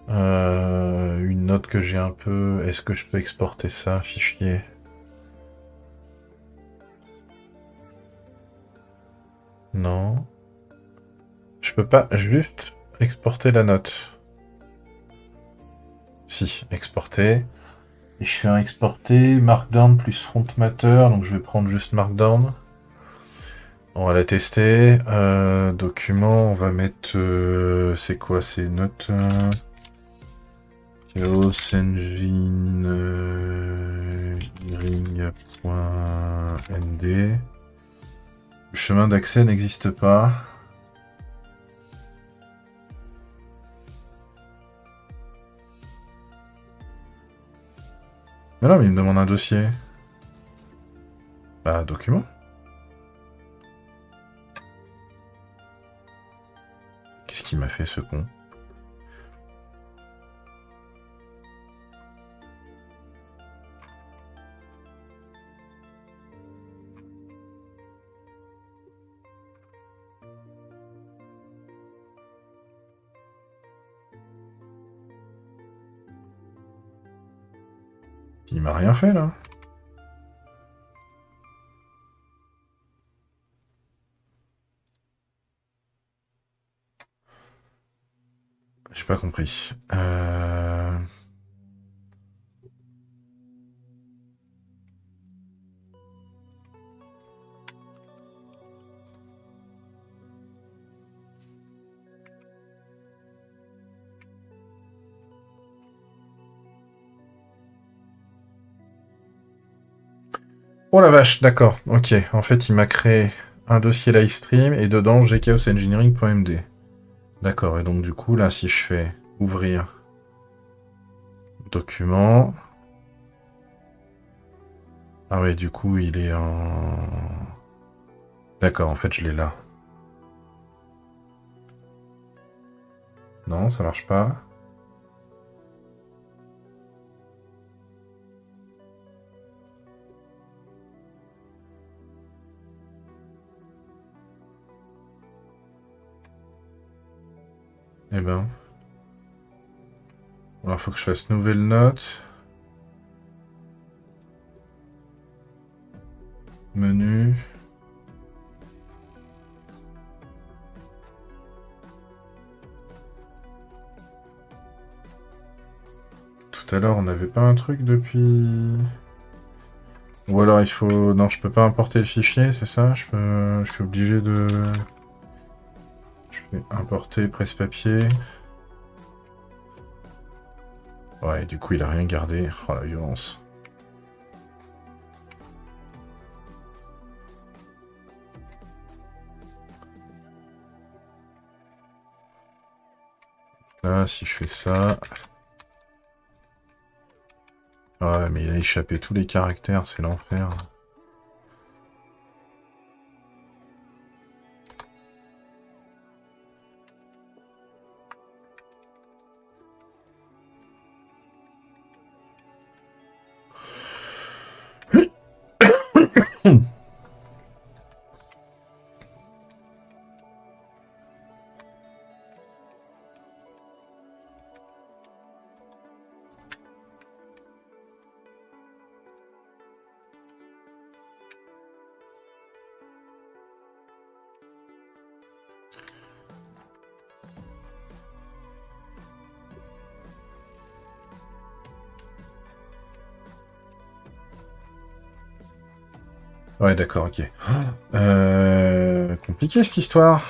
une note que j'ai un peu... Est-ce que je peux exporter ça, fichier? Non. Je peux pas juste exporter la note. Si, exporter. Et je fais un exporter, Markdown plus Front Matter, donc je vais prendre juste Markdown. On va la tester. Document, on va mettre... c'est quoi ces notes Chaos Engine ring.nd. Le chemin d'accès n'existe pas. Mais non, mais il me demande un dossier. Bah, document. Qu'est-ce qu'il m'a fait, ce con? Il m'a rien fait, là. J'ai pas compris. Oh la vache, d'accord. Ok, en fait, il m'a créé un dossier livestream et dedans, j'ai chaosengineering.md. D'accord, et donc du coup, là, si je fais ouvrir document... Ah ouais, du coup, il est en... D'accord, en fait, je l'ai là. Non, ça marche pas. Eh ben... Alors, faut que je fasse nouvelle note. Menu... Tout à l'heure, on n'avait pas un truc depuis... Ou alors il faut... Non, je peux pas importer le fichier, c'est ça? Je suis obligé de... Je vais importer presse-papier. Ouais, du coup, il a rien gardé. Oh, la violence. Là, si je fais ça... Ouais, mais il a échappé tous les caractères, c'est l'enfer. Ouais, d'accord, ok. Compliqué cette histoire.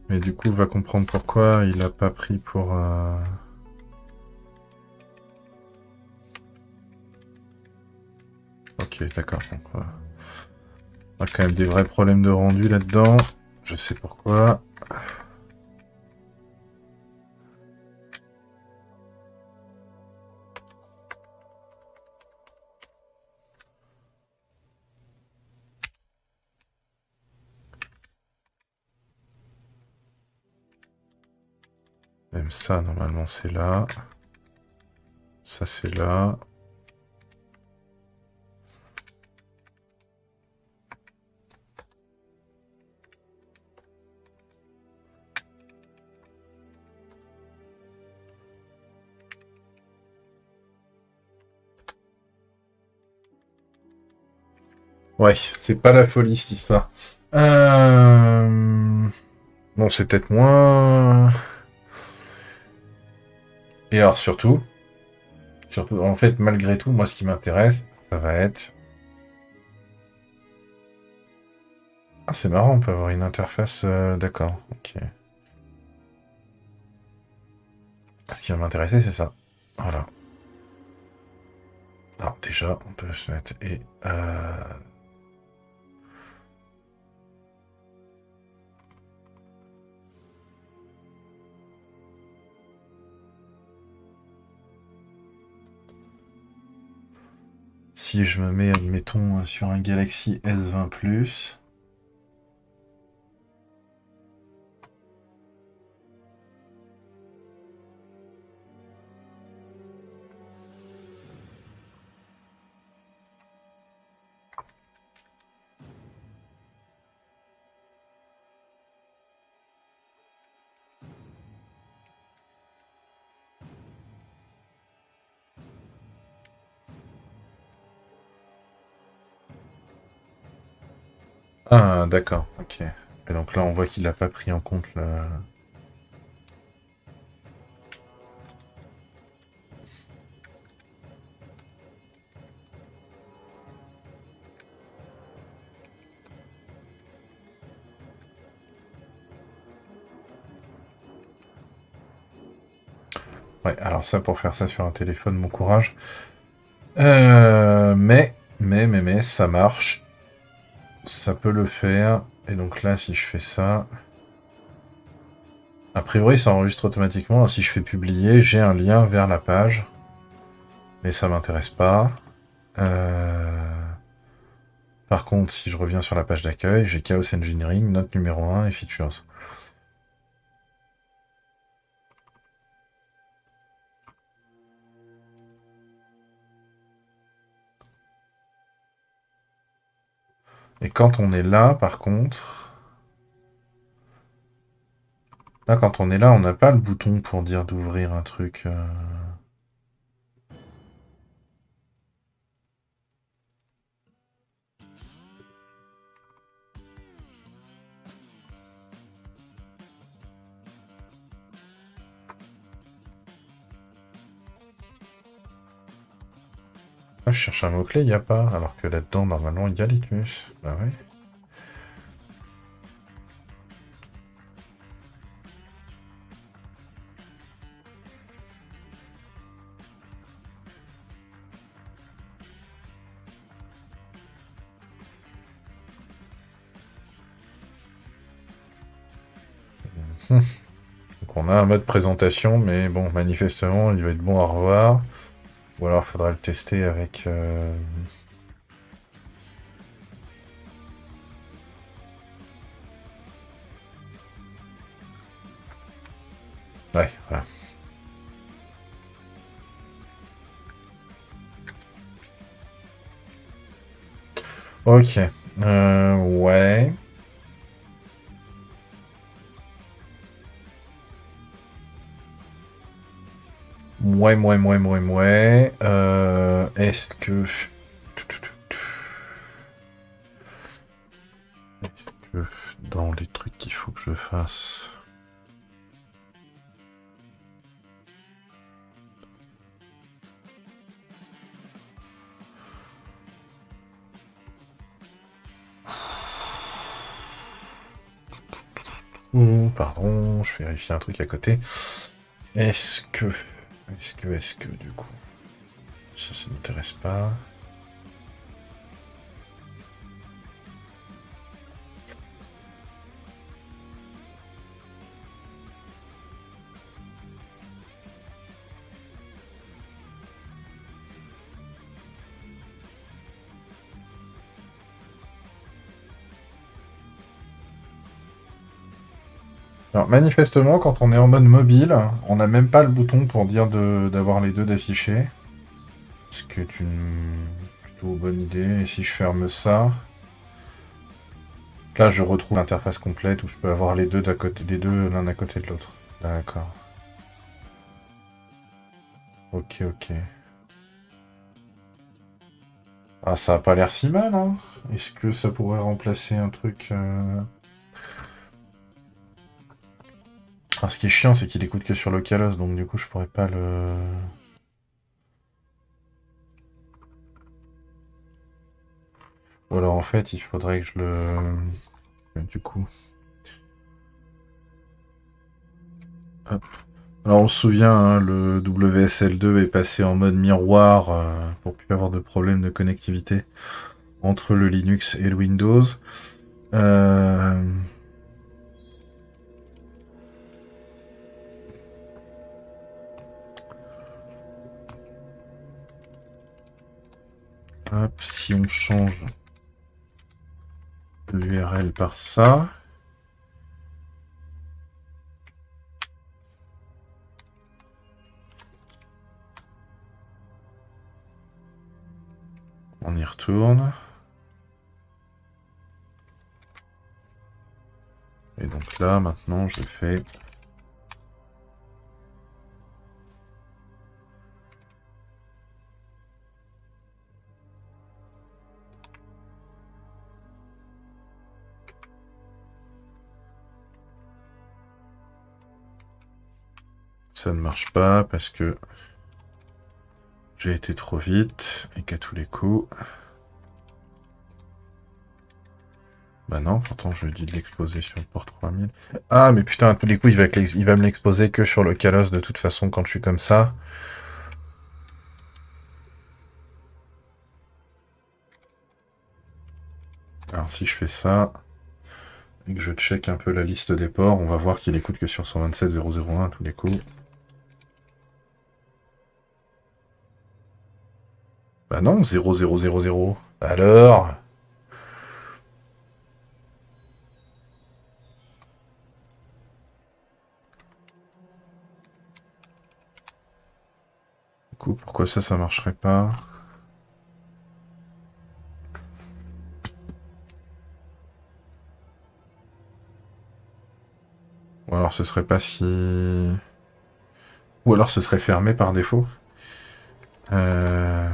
Mais du coup, va comprendre pourquoi il a pas pris pour... Ok, d'accord. Donc, on a quand même des vrais problèmes de rendu là-dedans. Je sais pourquoi. Même ça, normalement, c'est là. Ça, c'est là. Ouais, c'est pas la folie cette histoire. Bon, c'est peut-être moins... Et alors surtout, en fait, malgré tout, moi, ce qui m'intéresse, ça va être... Ah, c'est marrant, on peut avoir une interface... D'accord, ok. Ce qui va m'intéresser, c'est ça. Voilà. Alors, déjà, on peut se mettre... Et... Si je me mets, admettons, sur un Galaxy S20+... Ah, d'accord, ok. Et donc là, on voit qu'il n'a pas pris en compte le... Ouais, alors ça, pour faire ça sur un téléphone, bon courage. Mais, ça marche. Ça peut le faire. Et donc là, si je fais ça... A priori, ça enregistre automatiquement. Si je fais publier, j'ai un lien vers la page. Mais ça m'intéresse pas. Par contre, si je reviens sur la page d'accueil, j'ai Chaos Engineering, note numéro 1 et Features. Et quand on est là, par contre... Là, quand on est là, on n'a pas le bouton pour dire d'ouvrir un truc. Ah, je cherche un mot-clé, il n'y a pas. Alors que là-dedans, normalement, il y a Litmus. Bah oui. Donc on a un mode présentation, mais bon, manifestement, il va être bon à revoir. Ou alors, il faudra le tester avec... Ouais, voilà. Ok. Ouais. Ouais. Est-ce que... Est-ce que dans les trucs qu'il faut que je fasse... Pardon, je vérifie un truc à côté. Est-ce que, du coup... Ça m'intéresse pas. Alors, manifestement, quand on est en mode mobile, on n'a même pas le bouton pour dire d'avoir les deux d'afficher. Ce qui est une plutôt bonne idée. Et si je ferme ça... Là, je retrouve l'interface complète où je peux avoir les deux d'à côté, les deux l'un à côté de l'autre. D'accord. Ok. Ah, ça a pas l'air si mal, hein. Est-ce que ça pourrait remplacer un truc... Ah, ce qui est chiant, c'est qu'il écoute que sur Localhost, donc du coup, je pourrais pas le... Ou alors, en fait, il faudrait que je le... Du coup... Hop. Alors, on se souvient, hein, le WSL2 est passé en mode miroir pour plus avoir de problème de connectivité entre le Linux et le Windows. Euh... Hop, si on change l'URL par ça... On y retourne. Et donc là, maintenant, je fais... Ça ne marche pas parce que j'ai été trop vite et qu'à tous les coups... Bah non, pourtant je dis de l'exposer sur le port 3000. Ah mais putain, à tous les coups il va me l'exposer que sur le Kalos de toute façon quand je suis comme ça. Alors si je fais ça, et que je check un peu la liste des ports, on va voir qu'il écoute que sur 127.001 à tous les coups. Bah non, 0000. Alors? Du coup, pourquoi ça marcherait pas? Ou alors ce serait pas si... Ou alors ce serait fermé par défaut. Euh...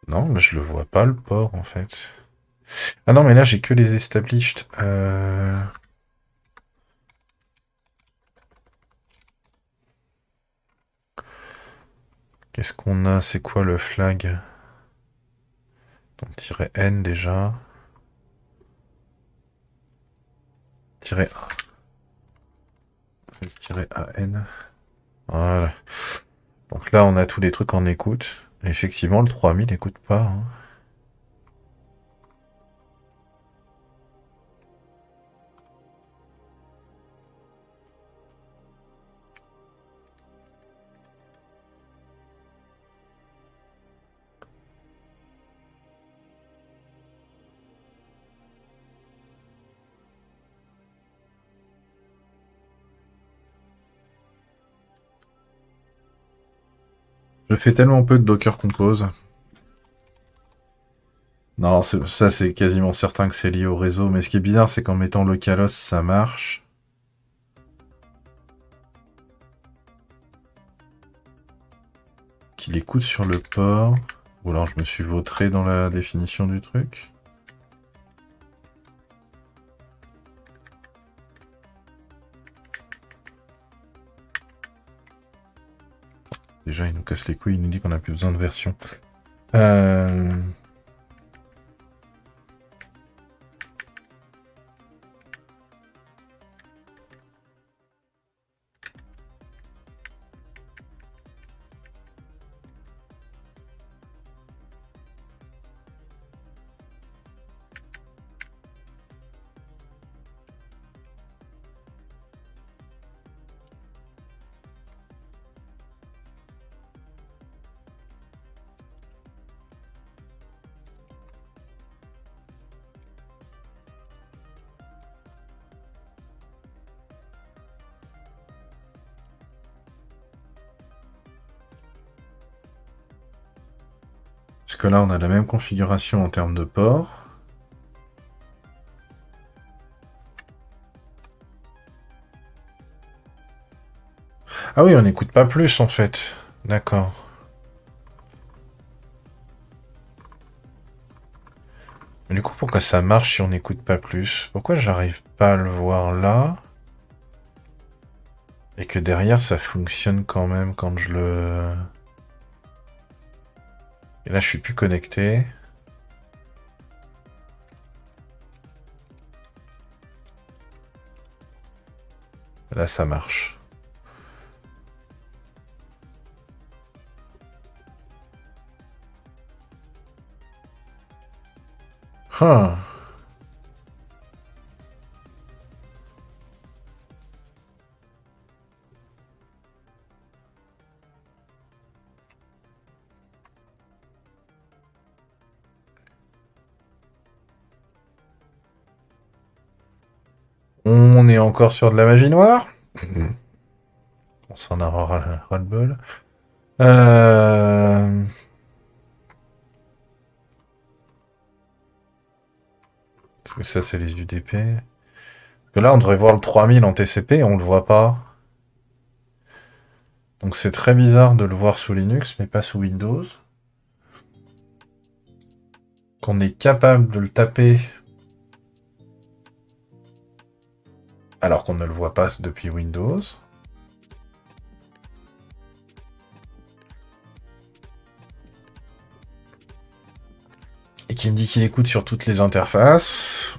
Non, mais je le vois pas le port en fait. Ah non, mais là j'ai que les established. Qu'est-ce qu'on a? C'est quoi le flag? Donc -N déjà. -A. -AN. Voilà. Donc là on a tous les trucs en écoute. Et effectivement le 3000 n'écoute pas. Hein. Je fais tellement peu de Docker Compose. Non, ça c'est quasiment certain que c'est lié au réseau, mais ce qui est bizarre, c'est qu'en mettant localhost, ça marche. Qu'il écoute sur le port. Ou alors je me suis vautré dans la définition du truc. Déjà, il nous casse les couilles, il nous dit qu'on n'a plus besoin de version. Parce que là, on a la même configuration en termes de port. Ah oui, on n'écoute pas plus en fait. D'accord. Mais du coup, pourquoi ça marche si on n'écoute pas plus? Pourquoi j'arrive pas à le voir là? Et que derrière, ça fonctionne quand même quand je le... Et là, je suis plus connecté. Là, ça marche. Huh. On est encore sur de la magie noire. On s'en a ras-le-bol. Parce que ça, c'est les UDP. Que là, on devrait voir le 3000 en TCP, on le voit pas. Donc c'est très bizarre de le voir sous Linux, mais pas sous Windows. Qu'on est capable de le taper alors qu'on ne le voit pas depuis Windows. Et qui me dit qu'il écoute sur toutes les interfaces.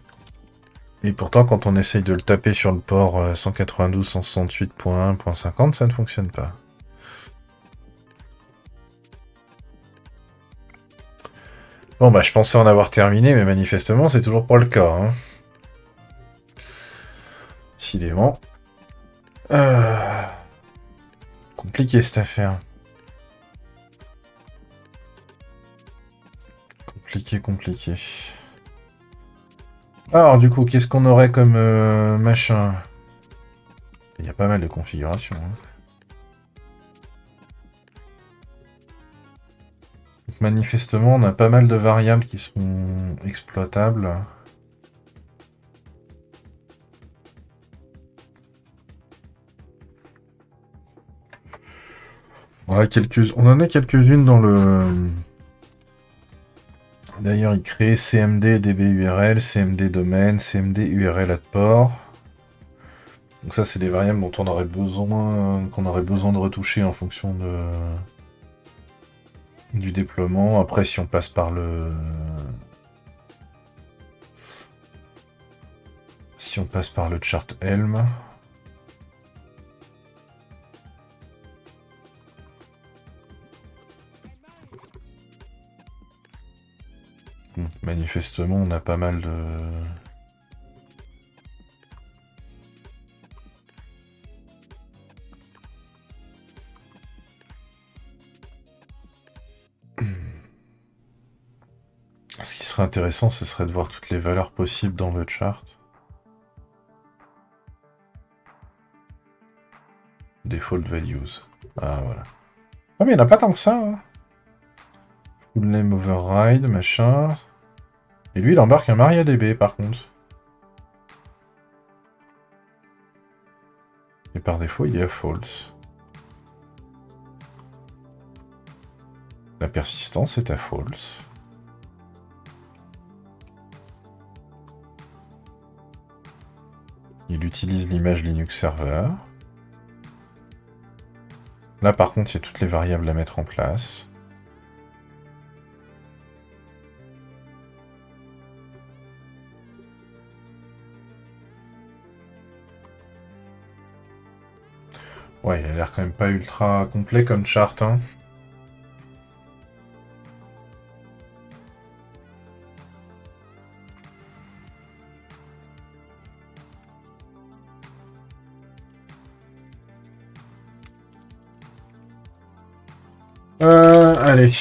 Et pourtant, quand on essaye de le taper sur le port 192.168.1.50, ça ne fonctionne pas. Bon, bah, je pensais en avoir terminé, mais manifestement, c'est toujours pas le cas. Hein. Décidément. Compliqué cette affaire. Compliqué. Alors, du coup, qu'est-ce qu'on aurait comme machin? Il y a pas mal de configurations. Hein. Donc, manifestement, on a pas mal de variables qui sont exploitables. Ouais, on en a quelques-unes dans le... D'ailleurs, il crée CMD DBURL, CMD domaine, CMD URL at port. Donc ça, c'est des variables dont on aurait besoin, qu'on aurait besoin de retoucher en fonction du déploiement. Après, si on passe par le... chart Helm... Manifestement, on a pas mal de... Ce qui serait intéressant, ce serait de voir toutes les valeurs possibles dans le chart. Default values. Ah, voilà. Ah, mais il n'y en a pas tant que ça. Hein. Full name override, machin. Et lui, il embarque un MariaDB, par contre. Et par défaut, il est à false. La persistance est à false. Il utilise l'image Linux Server. Là, par contre, il y a toutes les variables à mettre en place. Ouais, il a l'air quand même pas ultra complet comme chart, hein. Allez.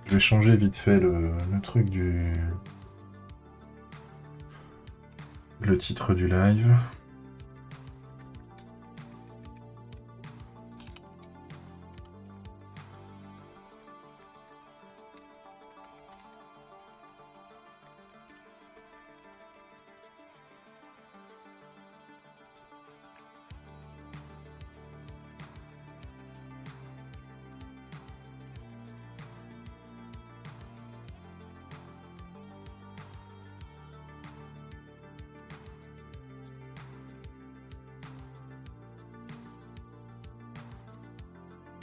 Je vais changer vite fait le truc du... Le titre du live.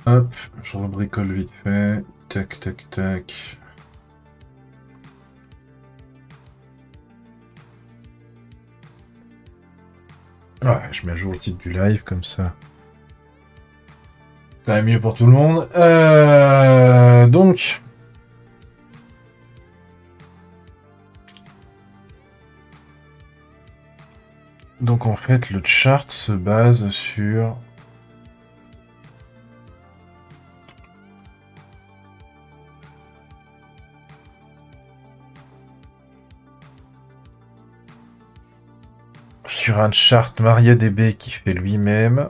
Hop, je rebricole vite fait. Tac, tac, tac. Ouais, je mets à jour le titre du live comme ça. Quand même mieux pour tout le monde. Donc... Donc en fait, le chart se base sur... Sur un chart MariaDB qui fait lui-même,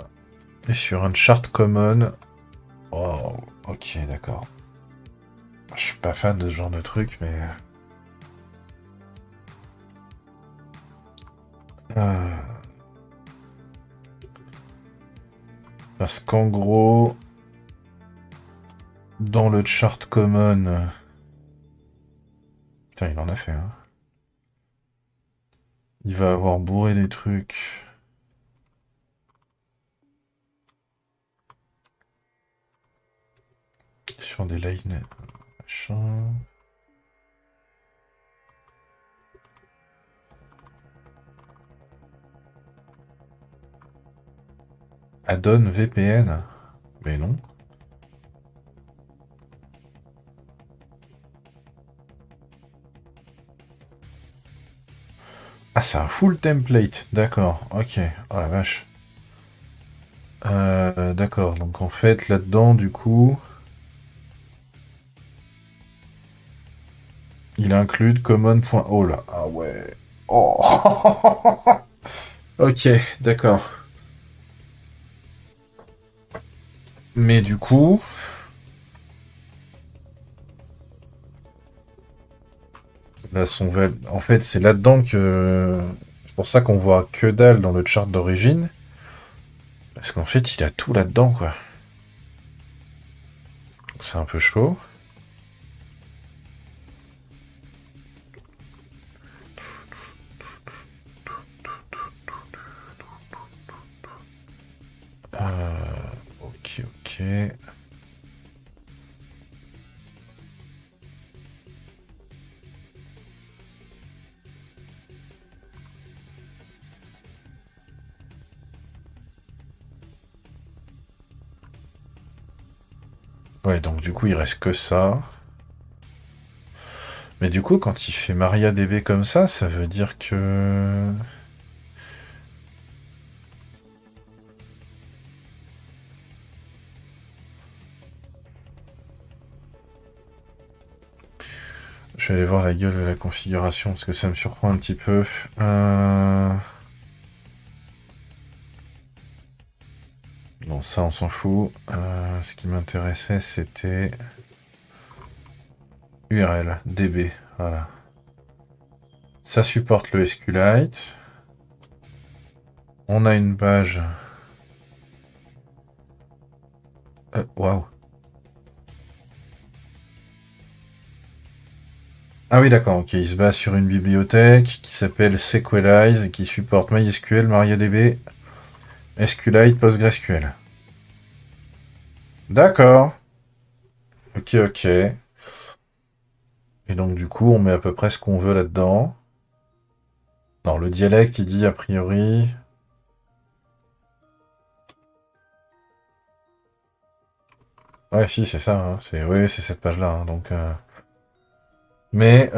et sur un chart common... Oh, ok, d'accord. Je pas fan de ce genre de truc, mais... Parce qu'en gros, dans le chart common... Putain, il en a fait, hein. Il va avoir bourré des trucs. Sur des lines... Machin... Addon VPN? Mais non. Ah, c'est un full template, d'accord, ok. Oh la vache. D'accord, donc en fait, là-dedans, du coup... Il inclut common. Oh là, ah ouais. Oh. Ok, d'accord. Mais du coup... Là, en fait, c'est là-dedans que... C'est pour ça qu'on voit que dalle dans le chart d'origine. Parce qu'en fait, il a tout là-dedans, quoi. C'est un peu chaud. Ok, ok. Ouais, donc du coup, il reste que ça. Mais du coup, quand il fait MariaDB comme ça veut dire que... Je vais aller voir la gueule de la configuration, parce que ça me surprend un petit peu. Bon, ça, on s'en fout. Ce qui m'intéressait, c'était... URL, DB, voilà. Ça supporte le SQLite. On a une page... Waouh. Ah oui, d'accord, ok. Il se base sur une bibliothèque qui s'appelle Sequelize et qui supporte MySQL, MariaDB, SQLite, PostgreSQL. D'accord. Ok, ok. Et donc, du coup, on met à peu près ce qu'on veut là-dedans. Non, le dialecte, il dit a priori... Ouais, si, c'est ça. Hein. Oui, c'est cette page-là. Hein, donc, mais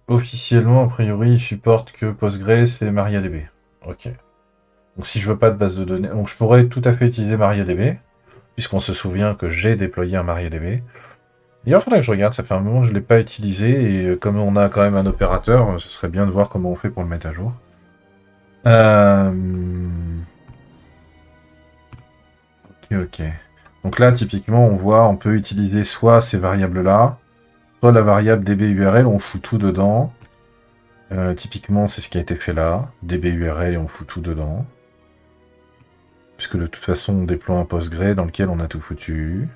officiellement, a priori, il supporte que Postgres et MariaDB. Ok. Donc, si je veux pas de base de données... Donc, je pourrais tout à fait utiliser MariaDB, puisqu'on se souvient que j'ai déployé un MariaDB. Il faudrait que je regarde, ça fait un moment que je ne l'ai pas utilisé, et comme on a quand même un opérateur, ce serait bien de voir comment on fait pour le mettre à jour. Ok, ok. Donc là, typiquement, on voit, on peut utiliser soit ces variables-là, soit la variable dburl, on fout tout dedans. Typiquement, c'est ce qui a été fait là. dburl et on fout tout dedans. Puisque de toute façon, on déploie un Postgre dans lequel on a tout foutu.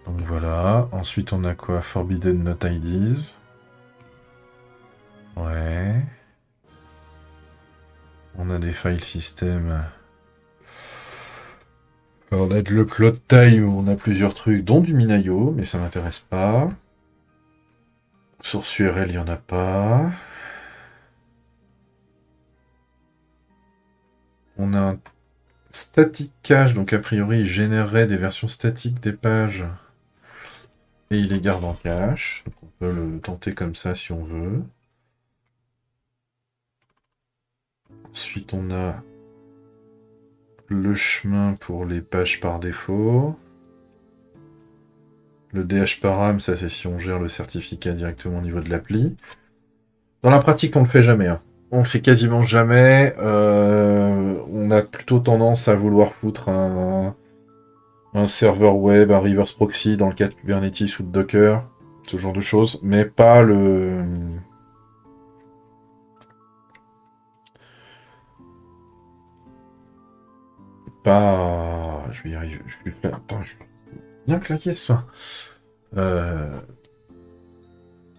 Donc voilà. Ensuite, on a quoi? Forbidden Not IDs. Ouais. On a des file systems. On a de l'upload time où on a plusieurs trucs, dont du Minayo, mais ça m'intéresse pas. Source URL, il n'y en a pas. On a un static cache, donc a priori il générerait des versions statiques des pages. Et il les garde en cache. Donc on peut le tenter comme ça si on veut. Ensuite on a le chemin pour les pages par défaut. Le DHParam, ça c'est si on gère le certificat directement au niveau de l'appli. Dans la pratique, on le fait jamais. Hein. On le fait quasiment jamais. On a plutôt tendance à vouloir foutre un un serveur web, un reverse proxy dans le cas de Kubernetes ou de Docker, ce genre de choses, mais pas le... Pas... Je vais y arriver. Je suis... Attends, je suis bien claqué ce soir.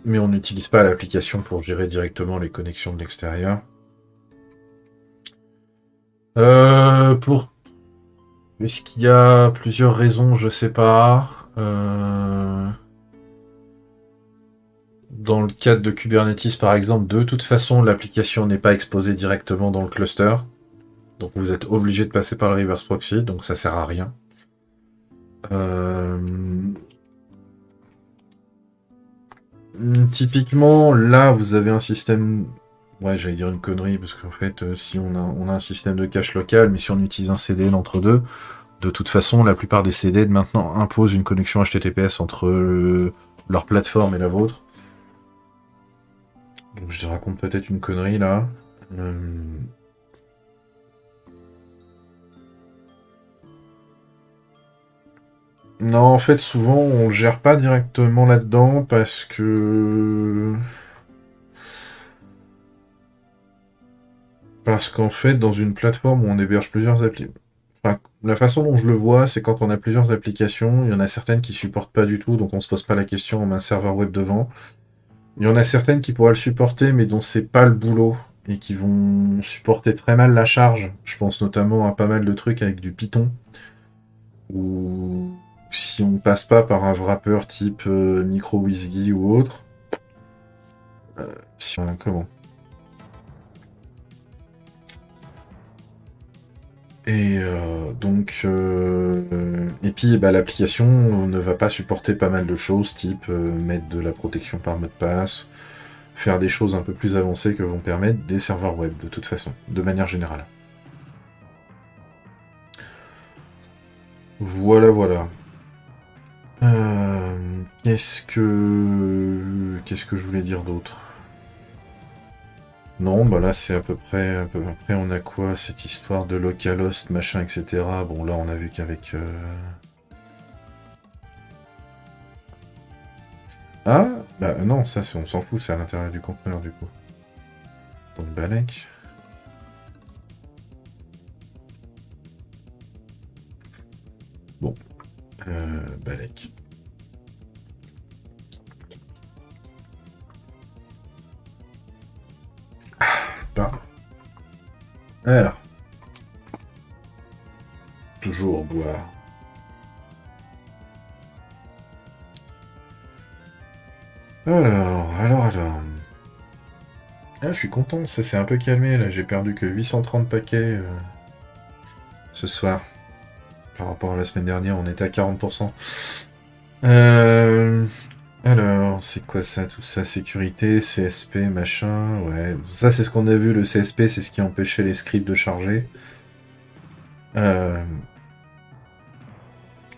Mais on n'utilise pas l'application pour gérer directement les connexions de l'extérieur. Pour... Est-ce qu'il y a plusieurs raisons? Je sais pas. Dans le cadre de Kubernetes, par exemple, de toute façon, l'application n'est pas exposée directement dans le cluster. Donc vous êtes obligé de passer par le reverse proxy, donc ça sert à rien. Typiquement, là, vous avez un système... Ouais, j'allais dire une connerie, parce qu'en fait, si on a un système de cache local, mais si on utilise un CDN entre deux, de toute façon, la plupart des CD de maintenant imposent une connexion HTTPS entre leur plateforme et la vôtre. Donc je raconte peut-être une connerie là. Non, en fait, souvent, on gère pas directement là-dedans parce que... Parce qu'en fait, dans une plateforme où on héberge plusieurs applications... Enfin, la façon dont je le vois, c'est quand on a plusieurs applications, il y en a certaines qui supportent pas du tout, donc on se pose pas la question, on met un serveur web devant. Il y en a certaines qui pourraient le supporter, mais dont c'est pas le boulot, et qui vont supporter très mal la charge. Je pense notamment à pas mal de trucs avec du Python, ou si on passe pas par un wrapper type MicroWSGI ou autre. Si on... Comment? Et et puis bah, l'application ne va pas supporter pas mal de choses, type mettre de la protection par mot de passe, faire des choses un peu plus avancées que vont permettre des serveurs web, de toute façon, de manière générale. Voilà, voilà. Qu'est-ce que je voulais dire d'autre? Non, bah là c'est à peu près on a quoi cette histoire de localhost, machin, etc. Bon là on a vu qu'avec... Ah, bah non, ça on s'en fout, c'est à l'intérieur du conteneur du coup. Donc Balek. Bon, Balek. Pas. Alors. Toujours boire. Alors. Ah, je suis content, ça s'est un peu calmé là, j'ai perdu que 830 paquets ce soir. Par rapport à la semaine dernière, on était à 40%. Alors, c'est quoi ça, tout ça? Sécurité, CSP, machin, ouais. Ça, c'est ce qu'on a vu, le CSP, c'est ce qui empêchait les scripts de charger.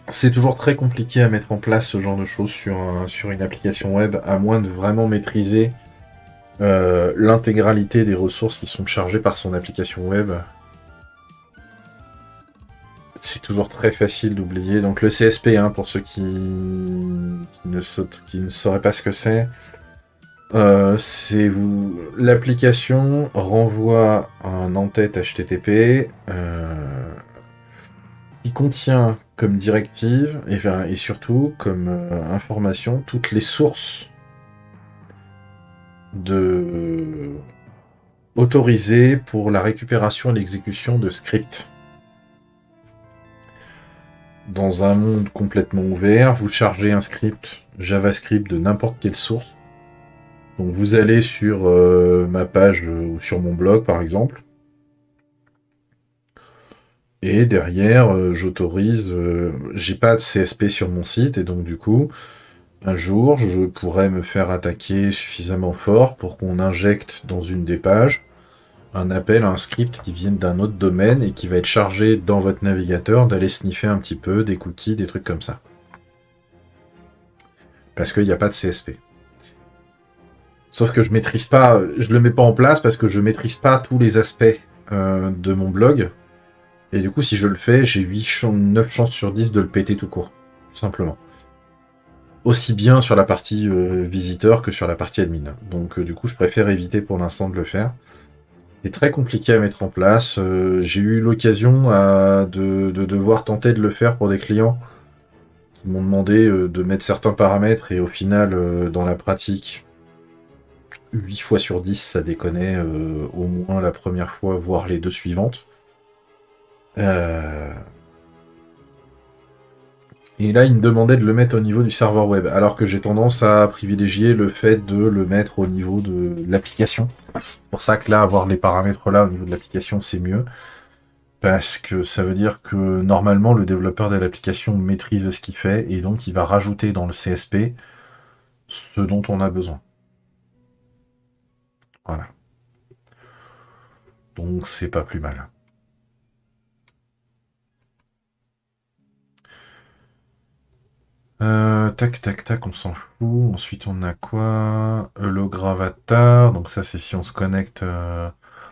C'est toujours très compliqué à mettre en place ce genre de choses sur une application web, à moins de vraiment maîtriser l'intégralité des ressources qui sont chargées par son application web. C'est toujours très facile d'oublier. Donc le CSP, hein, pour ceux qui ne sauraient pas ce que c'est, l'application renvoie un en-tête HTTP qui contient comme directive et surtout comme information toutes les sources autorisées pour la récupération et l'exécution de scripts. Dans un monde complètement ouvert, vous chargez un script JavaScript de n'importe quelle source. Donc vous allez sur ma page ou sur mon blog par exemple. Et derrière, j'autorise... j'ai pas de CSP sur mon site et donc du coup, un jour, je pourrais me faire attaquer suffisamment fort pour qu'on injecte dans une des pages un appel à un script qui vienne d'un autre domaine et qui va être chargé dans votre navigateur d'aller sniffer un petit peu des cookies, des trucs comme ça. Parce qu'il n'y a pas de CSP. Sauf que je maîtrise pas, je le mets pas en place parce que je maîtrise pas tous les aspects de mon blog. Et du coup, si je le fais, j'ai 9 chances sur 10 de le péter tout court. Tout simplement. Aussi bien sur la partie visiteur que sur la partie admin. Donc du coup, je préfère éviter pour l'instant de le faire. C'est très compliqué à mettre en place. J'ai eu l'occasion de devoir tenter de le faire pour des clients qui m'ont demandé de mettre certains paramètres et au final, dans la pratique, 8 fois sur 10, ça déconnait au moins la première fois, voire les deux suivantes. Et là, il me demandait de le mettre au niveau du serveur web, alors que j'ai tendance à privilégier le fait de le mettre au niveau de l'application. C'est pour ça que là, avoir les paramètres là au niveau de l'application, c'est mieux. Parce que ça veut dire que normalement, le développeur de l'application maîtrise ce qu'il fait, et donc il va rajouter dans le CSP ce dont on a besoin. Voilà. Donc c'est pas plus mal. Tac, tac, tac, on s'en fout. Ensuite, on a quoi? Le Gravatar. Donc ça, c'est si on se connecte.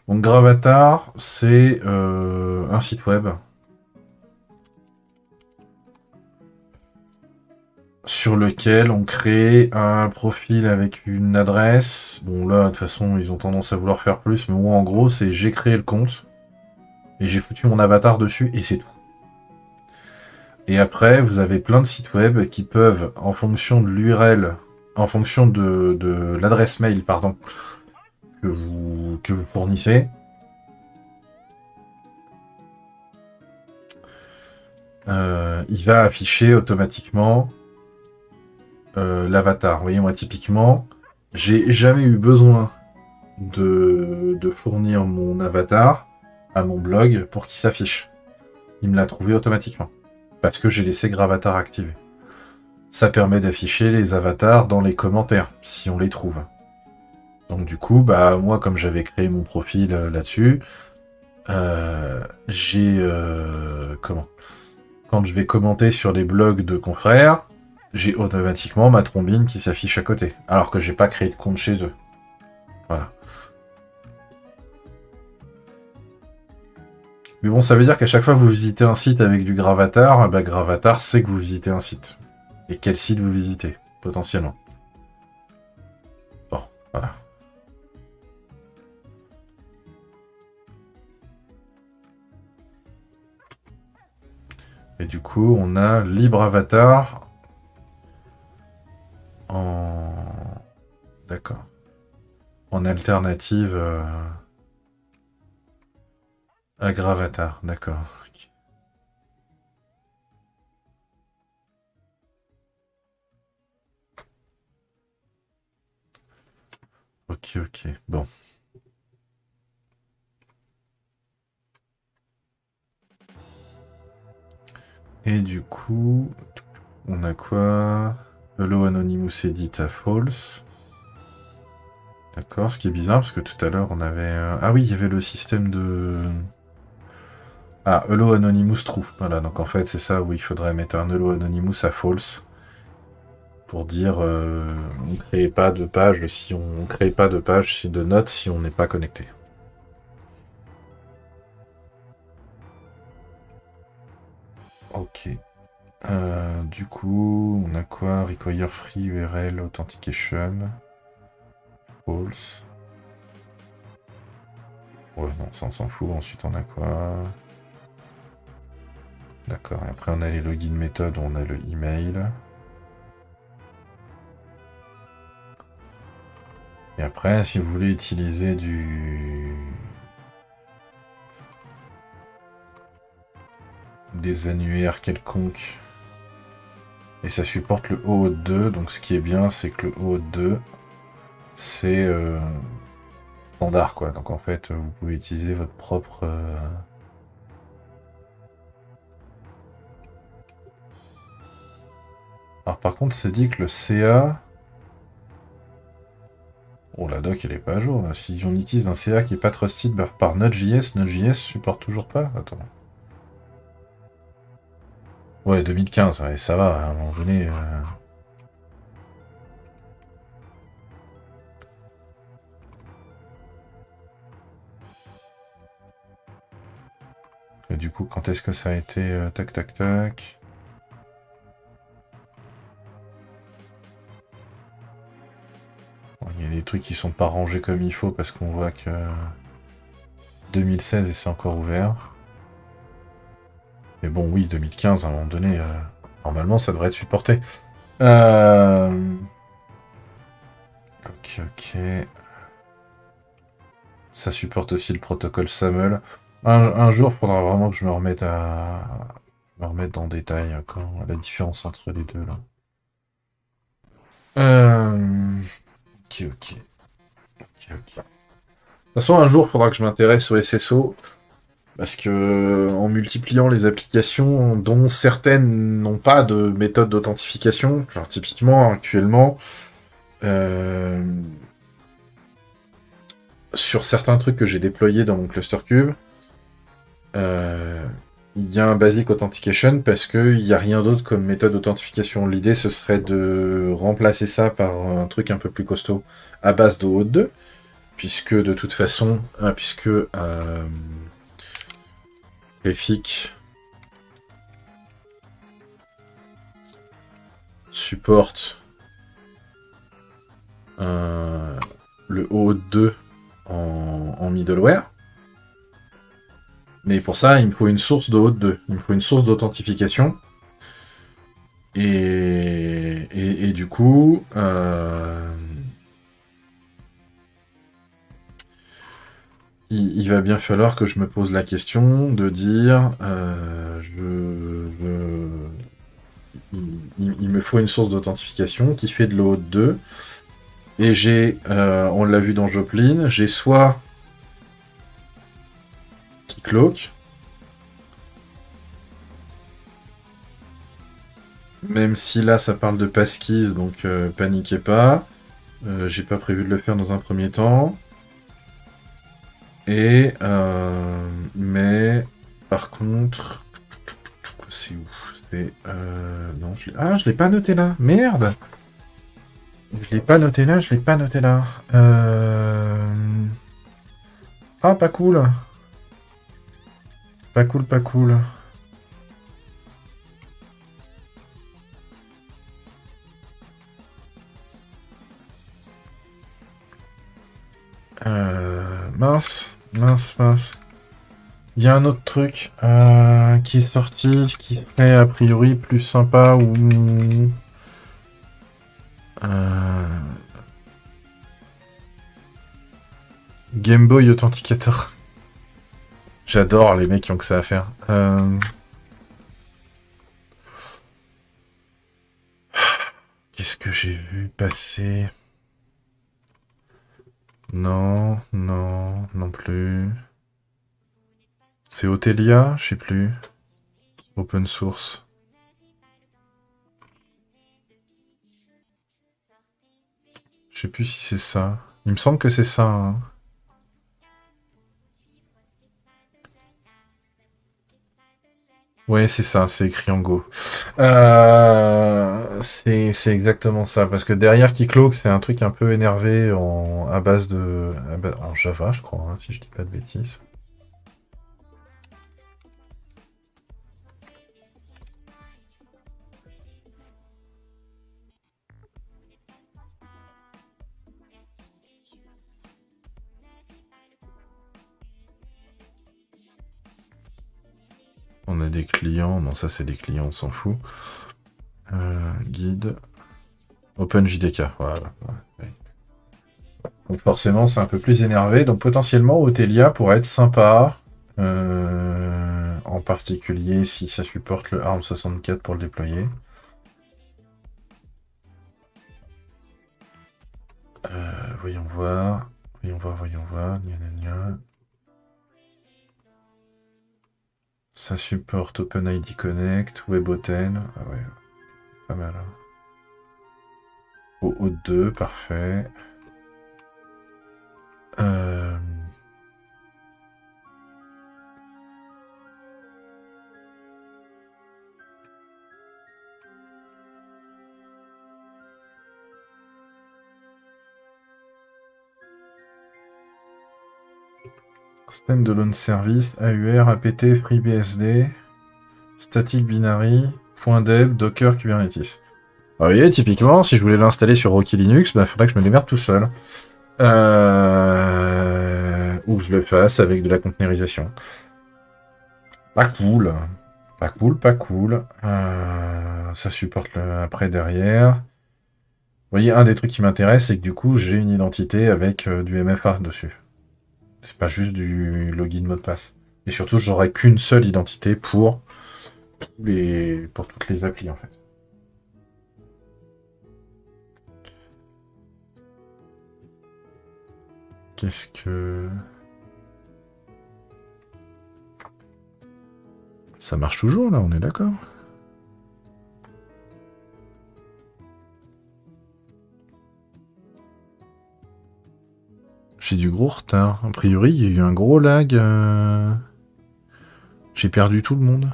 Donc Gravatar, c'est un site web sur lequel on crée un profil avec une adresse. Bon là, de toute façon, ils ont tendance à vouloir faire plus, mais moi, en gros, c'est j'ai créé le compte et j'ai foutu mon avatar dessus et c'est tout. Et après, vous avez plein de sites web qui peuvent, en fonction de l'URL, en fonction de l'adresse mail, pardon, que vous fournissez, il va afficher automatiquement l'avatar. Vous voyez, moi, typiquement, j'ai jamais eu besoin de fournir mon avatar à mon blog pour qu'il s'affiche. Il me l'a trouvé automatiquement. Parce que j'ai laissé Gravatar activé. Ça permet d'afficher les avatars dans les commentaires, si on les trouve. Donc du coup, bah moi, comme j'avais créé mon profil là-dessus, j'ai... comment? Quand je vais commenter sur les blogs de confrères, j'ai automatiquement ma trombine qui s'affiche à côté, alors que j'ai pas créé de compte chez eux. Voilà. Mais bon, ça veut dire qu'à chaque fois que vous visitez un site avec du Gravatar, bah Gravatar sait que vous visitez un site. Et quel site vous visitez, potentiellement. Bon, voilà. Et du coup, on a LibreAvatar en... D'accord. En alternative à Gravatar, d'accord. Ok, ok. Bon. Et du coup, on a quoi? Hello Anonymous Edit à false. D'accord, ce qui est bizarre parce que tout à l'heure on avait... Ah oui, il y avait le système de... Ah, Hello Anonymous True. Voilà, donc en fait c'est ça où il faudrait mettre un Hello Anonymous à false pour dire on crée pas de page si on crée pas de page de notes si on n'est pas connecté. Ok. Du coup, on a quoi? Require free URL authentication. False. Ouais, non, ça on s'en fout. Ensuite, on a quoi? D'accord. Et après, on a les login méthodes, on a le email. Et après, si vous voulez utiliser des annuaires quelconques, et ça supporte le OAuth 2, donc ce qui est bien, c'est que le OAuth 2, c'est standard, quoi. Donc en fait, vous pouvez utiliser votre propre... Alors par contre, c'est dit que le CA... Oh, la doc, elle est pas à jour, là. Si on utilise un CA qui est pas trusted par Node.js, Node.js supporte toujours pas? Attends. Ouais, 2015, ouais, ça va, à un moment donné... du coup, quand est-ce que ça a été tac, tac, tac. Bon, il y a des trucs qui sont pas rangés comme il faut parce qu'on voit que 2016 et c'est encore ouvert. Mais bon, oui, 2015, à un moment donné, normalement, ça devrait être supporté. Ok, ok. Ça supporte aussi le protocole SAML. Un jour, il faudra vraiment que je me remette dans le détail quand la différence entre les deux là. Ok, ok. Ok, ok. De toute façon, un jour, il faudra que je m'intéresse au SSO. Parce que en multipliant les applications dont certaines n'ont pas de méthode d'authentification, genre typiquement actuellement, euh, sur certains trucs que j'ai déployés dans mon cluster cube, euh, il y a un basic authentication parce qu'il n'y a rien d'autre comme méthode d'authentification. L'idée, ce serait de remplacer ça par un truc un peu plus costaud à base de OAuth 2, puisque de toute façon, Refic supporte le OAuth 2 en middleware. Mais pour ça, il me faut une source de OAuth 2. Il me faut une source d'authentification. Et du coup, il va bien falloir que je me pose la question de dire, il me faut une source d'authentification qui fait de l'OAuth 2. Et on l'a vu dans Joplin, j'ai soit Keycloak, même si là ça parle de passkeys, donc paniquez pas. J'ai pas prévu de le faire dans un premier temps. Mais par contre, c'est où? Non, je l'ai pas noté là. Merde. Je l'ai pas noté là. Je l'ai pas noté là. Ah, pas cool. Pas cool, pas cool. Mince, mince, mince. Il y a un autre truc qui est sorti, qui serait a priori plus sympa ou Game Boy Authenticator. J'adore les mecs qui ont que ça à faire. Qu'est-ce que j'ai vu passer? Non, non, non plus. C'est Otelia? Je sais plus. Open source. Je sais plus si c'est ça. Il me semble que c'est ça, hein. Ouais, c'est ça, c'est écrit en Go. C'est exactement ça, parce que derrière Keycloak, c'est un truc un peu énervé à base en Java, je crois, hein, si je dis pas de bêtises. On a des clients, non ça c'est des clients, on s'en fout. Guide. OpenJDK, voilà. Ouais. Donc forcément c'est un peu plus énervé, donc potentiellement Otelia pourrait être sympa. En particulier si ça supporte le ARM64 pour le déployer. Voyons voir. Gna, gna, gna. Ça supporte OpenID Connect, WebAuthn. Ah ouais, pas mal. Hein. OAuth 2, parfait. Standalone Service, AUR, APT, FreeBSD, Static Binary, .deb, Docker, Kubernetes. Vous voyez, typiquement, si je voulais l'installer sur Rocky Linux, il faudrait que je me démerde tout seul. Ou que je le fasse avec de la conteneurisation. Pas cool. Pas cool, pas cool. Ça supporte après derrière. Vous voyez, un des trucs qui m'intéresse, c'est que du coup, j'ai une identité avec du MFA dessus. C'est pas juste du login mot de passe. Et surtout, j'aurai qu'une seule identité pour toutes les applis, en fait. Qu'est-ce que... Ça marche toujours, là, on est d'accord? J'ai du gros retard. A priori, il y a eu un gros lag. J'ai perdu tout le monde.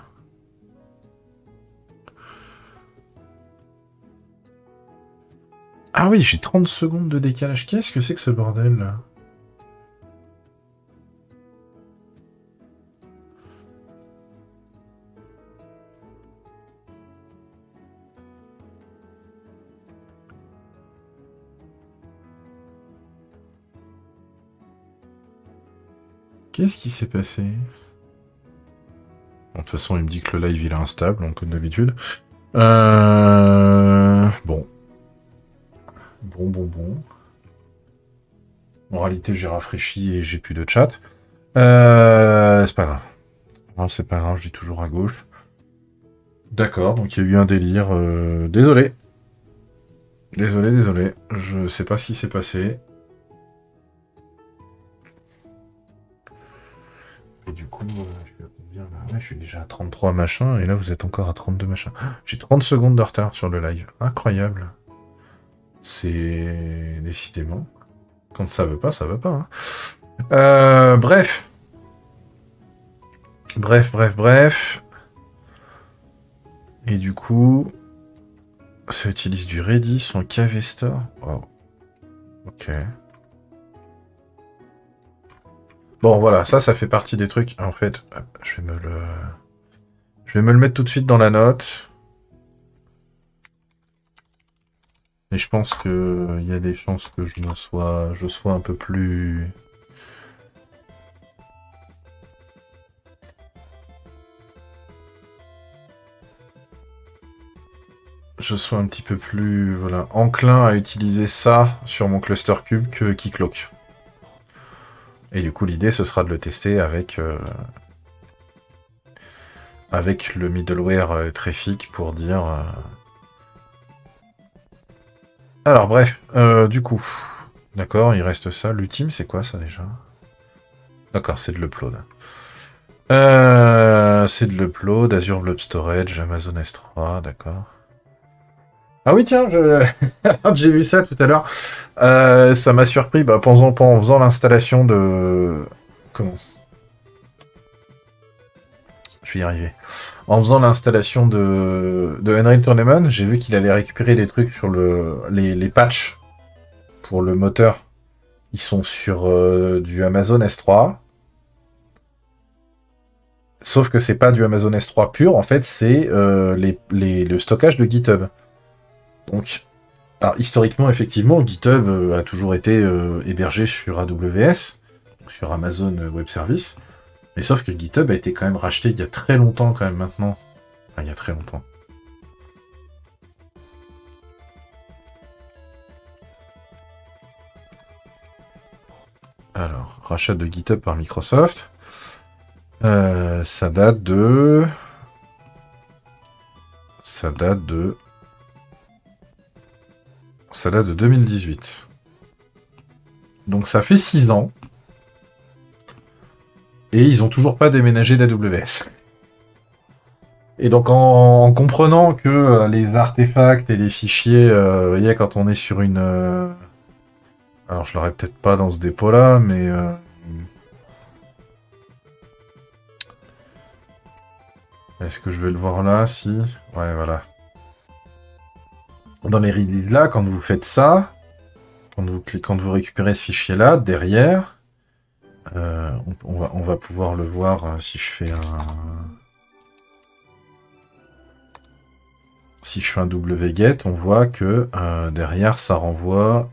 Ah oui, j'ai 30 secondes de décalage. Qu'est-ce que c'est que ce bordel, là? Qu'est-ce qui s'est passé? Bon, de toute façon, il me dit que le live il est instable, donc comme d'habitude. Bon. Bon. En réalité, j'ai rafraîchi et j'ai plus de chat. C'est pas grave. Non, c'est pas grave, j'ai toujours à gauche. D'accord, donc il y a eu un délire. Désolé. Désolé. Je sais pas ce qui s'est passé. Et du coup, je suis à combien là? Ouais, je suis déjà à 33 machins, et là vous êtes encore à 32 machins. J'ai 30 secondes de retard sur le live. Incroyable. C'est... décidément. Quand ça veut pas, ça veut pas. Hein. Bref. Et du coup... ça utilise du Redis en KV Store. Wow. Ok. Bon, voilà, ça fait partie des trucs. En fait, je vais me le mettre tout de suite dans la note. Et je pense que il y a des chances que je sois un peu plus... je sois un petit peu plus, voilà, enclin à utiliser ça sur mon cluster cube que Keycloak. Et du coup, l'idée, ce sera de le tester avec le middleware Traffic pour dire... Alors, bref, du coup... D'accord, il reste ça. L'ultime, c'est quoi, ça, déjà? D'accord, c'est de l'upload. C'est de l'upload, Azure Blob Storage, Amazon S3, d'accord. Ah oui, tiens, j'ai vu ça tout à l'heure. Ça m'a surpris en faisant l'installation de... Comment? Je vais y arriver. En faisant l'installation de Unreal Tournament, j'ai vu qu'il allait récupérer des trucs sur les patchs pour le moteur. Ils sont sur du Amazon S3. Sauf que c'est pas du Amazon S3 pur, en fait, c'est le stockage de GitHub. Donc, alors, historiquement, effectivement, GitHub a toujours été hébergé sur AWS, sur Amazon Web Service, mais sauf que GitHub a été quand même racheté il y a très longtemps, quand même, maintenant. Enfin, il y a très longtemps. Alors, rachat de GitHub par Microsoft. Ça date de 2018. Donc ça fait 6 ans. Et ils ont toujours pas déménagé d'AWS. Et donc en comprenant que les artefacts et les fichiers, vous voyez, quand on est sur une... alors je l'aurais peut-être pas dans ce dépôt-là, mais... est-ce que je vais le voir là? Si. Ouais, voilà. Dans les releases là, quand vous faites ça, quand vous récupérez ce fichier là, derrière, On va pouvoir le voir si je fais un wget, on voit que derrière ça renvoie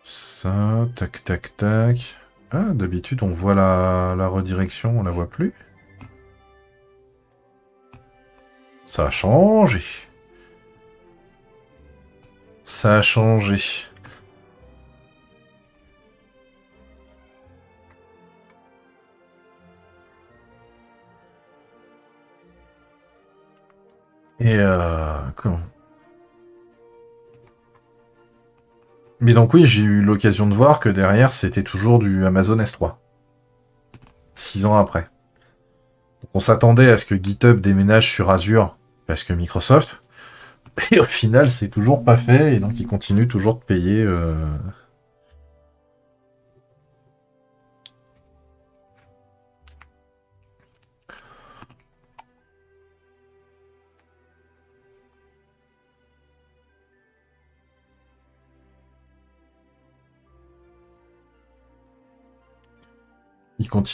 ça, tac tac tac. Ah, d'habitude on voit la redirection, on la voit plus. Ça a changé. Ça a changé. Et comment? Mais donc oui, j'ai eu l'occasion de voir que derrière, c'était toujours du Amazon S3. 6 ans après. Donc on s'attendait à ce que GitHub déménage sur Azure parce que Microsoft. Et au final, c'est toujours pas fait. Et donc ils continuent toujours de payer.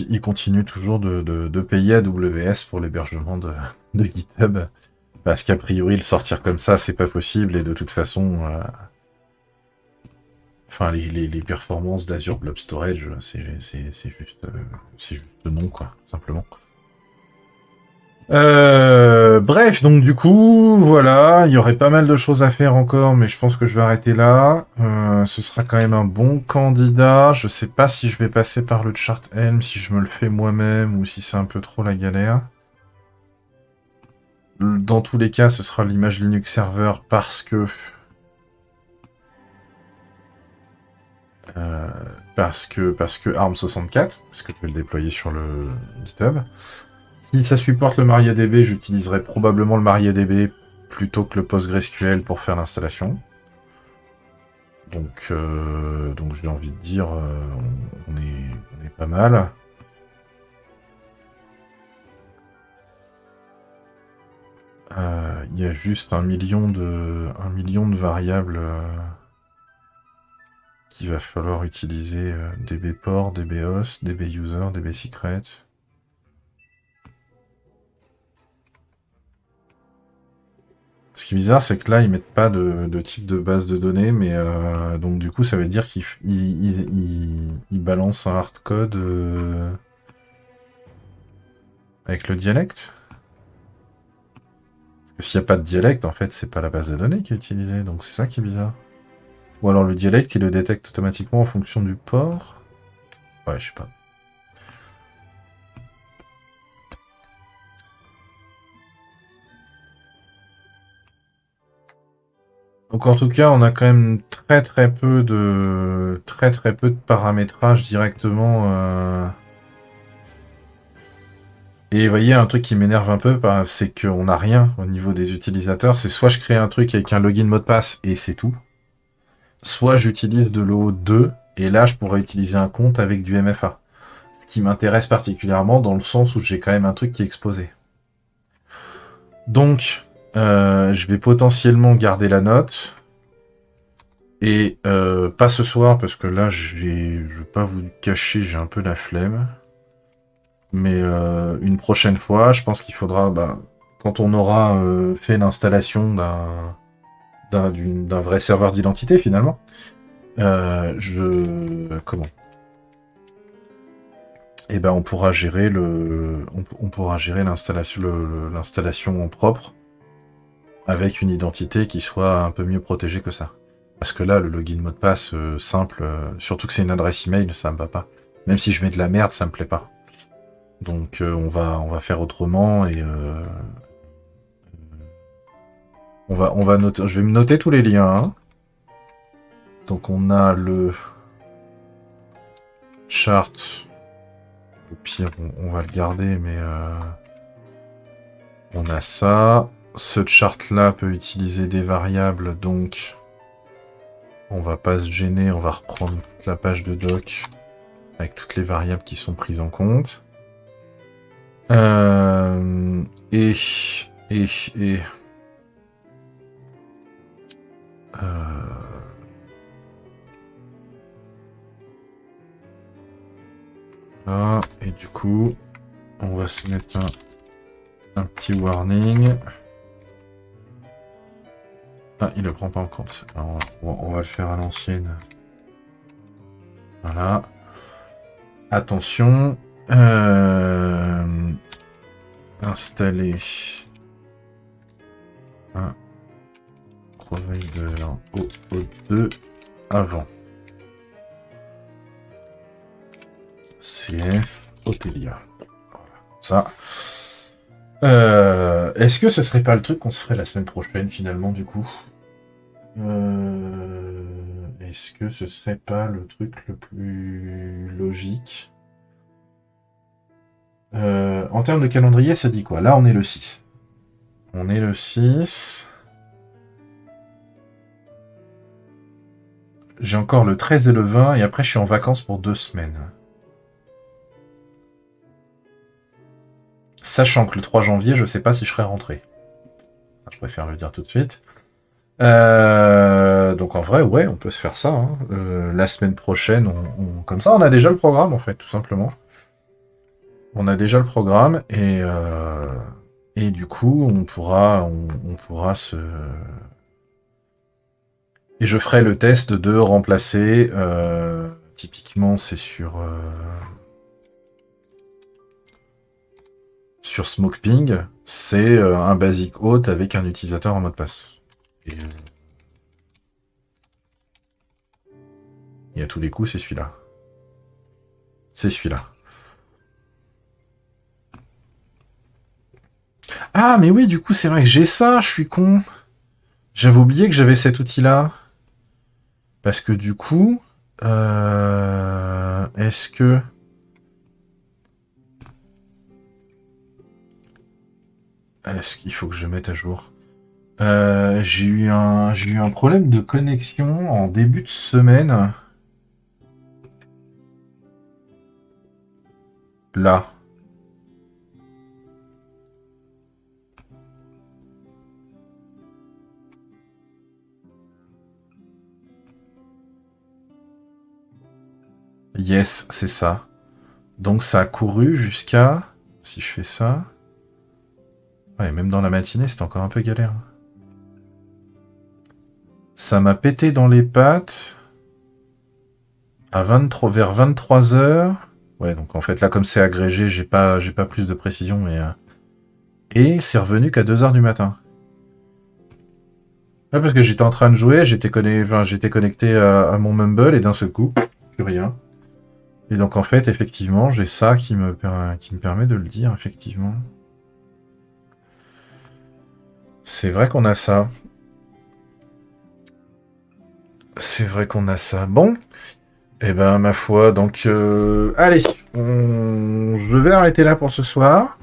Ils continuent toujours de payer AWS pour l'hébergement de GitHub. Parce qu'a priori, le sortir comme ça, c'est pas possible. Et de toute façon, enfin, les performances d'Azure Blob Storage, c'est juste non, quoi, simplement. Bref, donc du coup, voilà, il y aurait pas mal de choses à faire encore, mais je pense que je vais arrêter là. Ce sera quand même un bon candidat. Je sais pas si je vais passer par le chart Helm, si je me le fais moi-même, ou si c'est un peu trop la galère. Dans tous les cas, ce sera l'image Linux Server parce que... parce que ARM64, parce que je vais le déployer sur le GitHub. Si ça supporte le MariaDB, j'utiliserai probablement le MariaDB plutôt que le PostgreSQL pour faire l'installation. Donc j'ai envie de dire, on est pas mal. Il y a juste un million de variables qu'il va falloir utiliser. dbport, dbhost, dbuser, dbsecret. Ce qui est bizarre, c'est que là, ils mettent pas de type de base de données, mais donc du coup, ça veut dire qu'ils balancent un hardcode avec le dialecte. Parce que s'il n'y a pas de dialecte, en fait, c'est pas la base de données qui est utilisée, donc c'est ça qui est bizarre. Ou alors le dialecte, il le détecte automatiquement en fonction du port. Ouais, je sais pas. Donc en tout cas, on a quand même très peu de paramétrage directement. Et vous voyez, un truc qui m'énerve un peu, bah, c'est qu'on n'a rien au niveau des utilisateurs. C'est soit je crée un truc avec un login mot de passe et c'est tout, soit j'utilise de l'O2 et là je pourrais utiliser un compte avec du MFA. Ce qui m'intéresse particulièrement dans le sens où j'ai quand même un truc qui est exposé. Donc, je vais potentiellement garder la note. Et pas ce soir, parce que là, je vais pas vous cacher, j'ai un peu la flemme. Mais une prochaine fois, je pense qu'il faudra, bah, quand on aura fait l'installation d'un vrai serveur d'identité, finalement, comment? Eh ben, on pourra gérer on pourra gérer l'installation en propre avec une identité qui soit un peu mieux protégée que ça. Parce que là, le login mot de passe simple, surtout que c'est une adresse email, ça me va pas. Même si je mets de la merde, ça me plaît pas. Donc on va faire autrement et on va noter. Je vais me noter tous les liens. Hein. Donc on a le chart. Au pire, on va le garder, mais on a ça. Ce chart-là peut utiliser des variables, donc on va pas se gêner. On va reprendre toute la page de doc avec toutes les variables qui sont prises en compte. Et Ah, et du coup, on va se mettre un petit warning. Ah, il le prend pas en compte. Alors, on va le faire à l'ancienne. Voilà. Attention. Installer un provider OO2 avant. CF Otelia. Voilà, ça. Est-ce que ce serait pas le truc qu'on se ferait la semaine prochaine finalement du coup? Est-ce que ce serait pas le truc le plus logique? En termes de calendrier, ça dit quoi? Là, on est le 6. On est le 6. J'ai encore le 13 et le 20, et après, je suis en vacances pour 2 semaines. Sachant que le 3 janvier, je sais pas si je serai rentré. Je préfère le dire tout de suite. Donc en vrai, ouais, on peut se faire ça. Hein. La semaine prochaine, comme ça, on a déjà le programme, en fait, tout simplement. On a déjà le programme, et du coup, on pourra se... Et je ferai le test de remplacer... typiquement, c'est sur SmokePing, c'est un basic auth avec un utilisateur en mot de passe. Et à tous les coups, c'est celui-là. C'est celui-là. Ah, mais oui, du coup, c'est vrai que j'ai ça, je suis con. J'avais oublié que j'avais cet outil-là. Parce que du coup... est-ce que... Est-ce qu'il faut que je mette à jour? J'ai eu un problème de connexion en début de semaine. Là. Yes, c'est ça. Donc ça a couru jusqu'à... Si je fais ça... Ouais, même dans la matinée, c'était encore un peu galère. Ça m'a pété dans les pattes... vers 23h. Ouais, donc en fait, là, comme c'est agrégé, j'ai pas plus de précision, mais... Et c'est revenu qu'à 2h du matin. Ouais, parce que j'étais en train de jouer, j'étais connecté à mon Mumble, et d'un seul coup, plus rien. Et donc en fait, effectivement, j'ai ça qui me permet de le dire, effectivement. C'est vrai qu'on a ça. C'est vrai qu'on a ça. Bon, eh ben ma foi, donc allez, je vais arrêter là pour ce soir.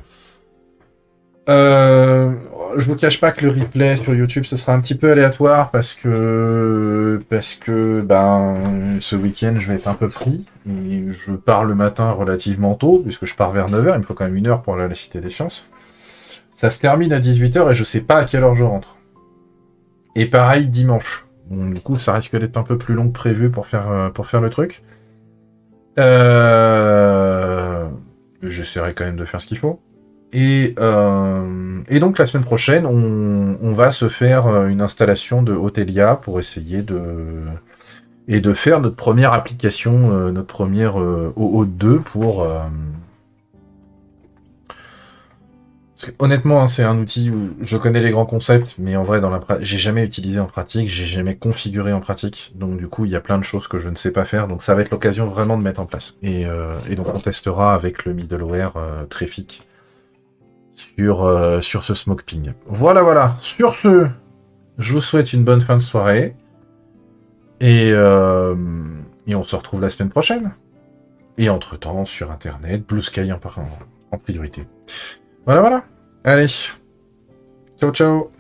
Je vous cache pas que le replay sur YouTube ce sera un petit peu aléatoire parce que ben ce week-end je vais être un peu pris et je pars le matin relativement tôt puisque je pars vers 9h, il me faut quand même 1 heure pour aller à la Cité des Sciences. Ça se termine à 18h et je sais pas à quelle heure je rentre. Et pareil dimanche. Bon, du coup ça risque d'être un peu plus long que prévu pour faire le truc. J'essaierai quand même de faire ce qu'il faut. Et donc la semaine prochaine, on va se faire une installation de Otelia pour essayer de faire notre première application, notre première OO2 pour... Parce que, honnêtement, hein, c'est un outil où je connais les grands concepts, mais en vrai, j'ai jamais utilisé en pratique, j'ai jamais configuré en pratique, donc du coup, il y a plein de choses que je ne sais pas faire, donc ça va être l'occasion vraiment de mettre en place. Et donc on testera avec le middleware Traffic sur ce SmokePing. Voilà. Sur ce, je vous souhaite une bonne fin de soirée. Et on se retrouve la semaine prochaine. Et entre-temps, sur Internet, Blue Sky en priorité. Voilà. Allez. Ciao.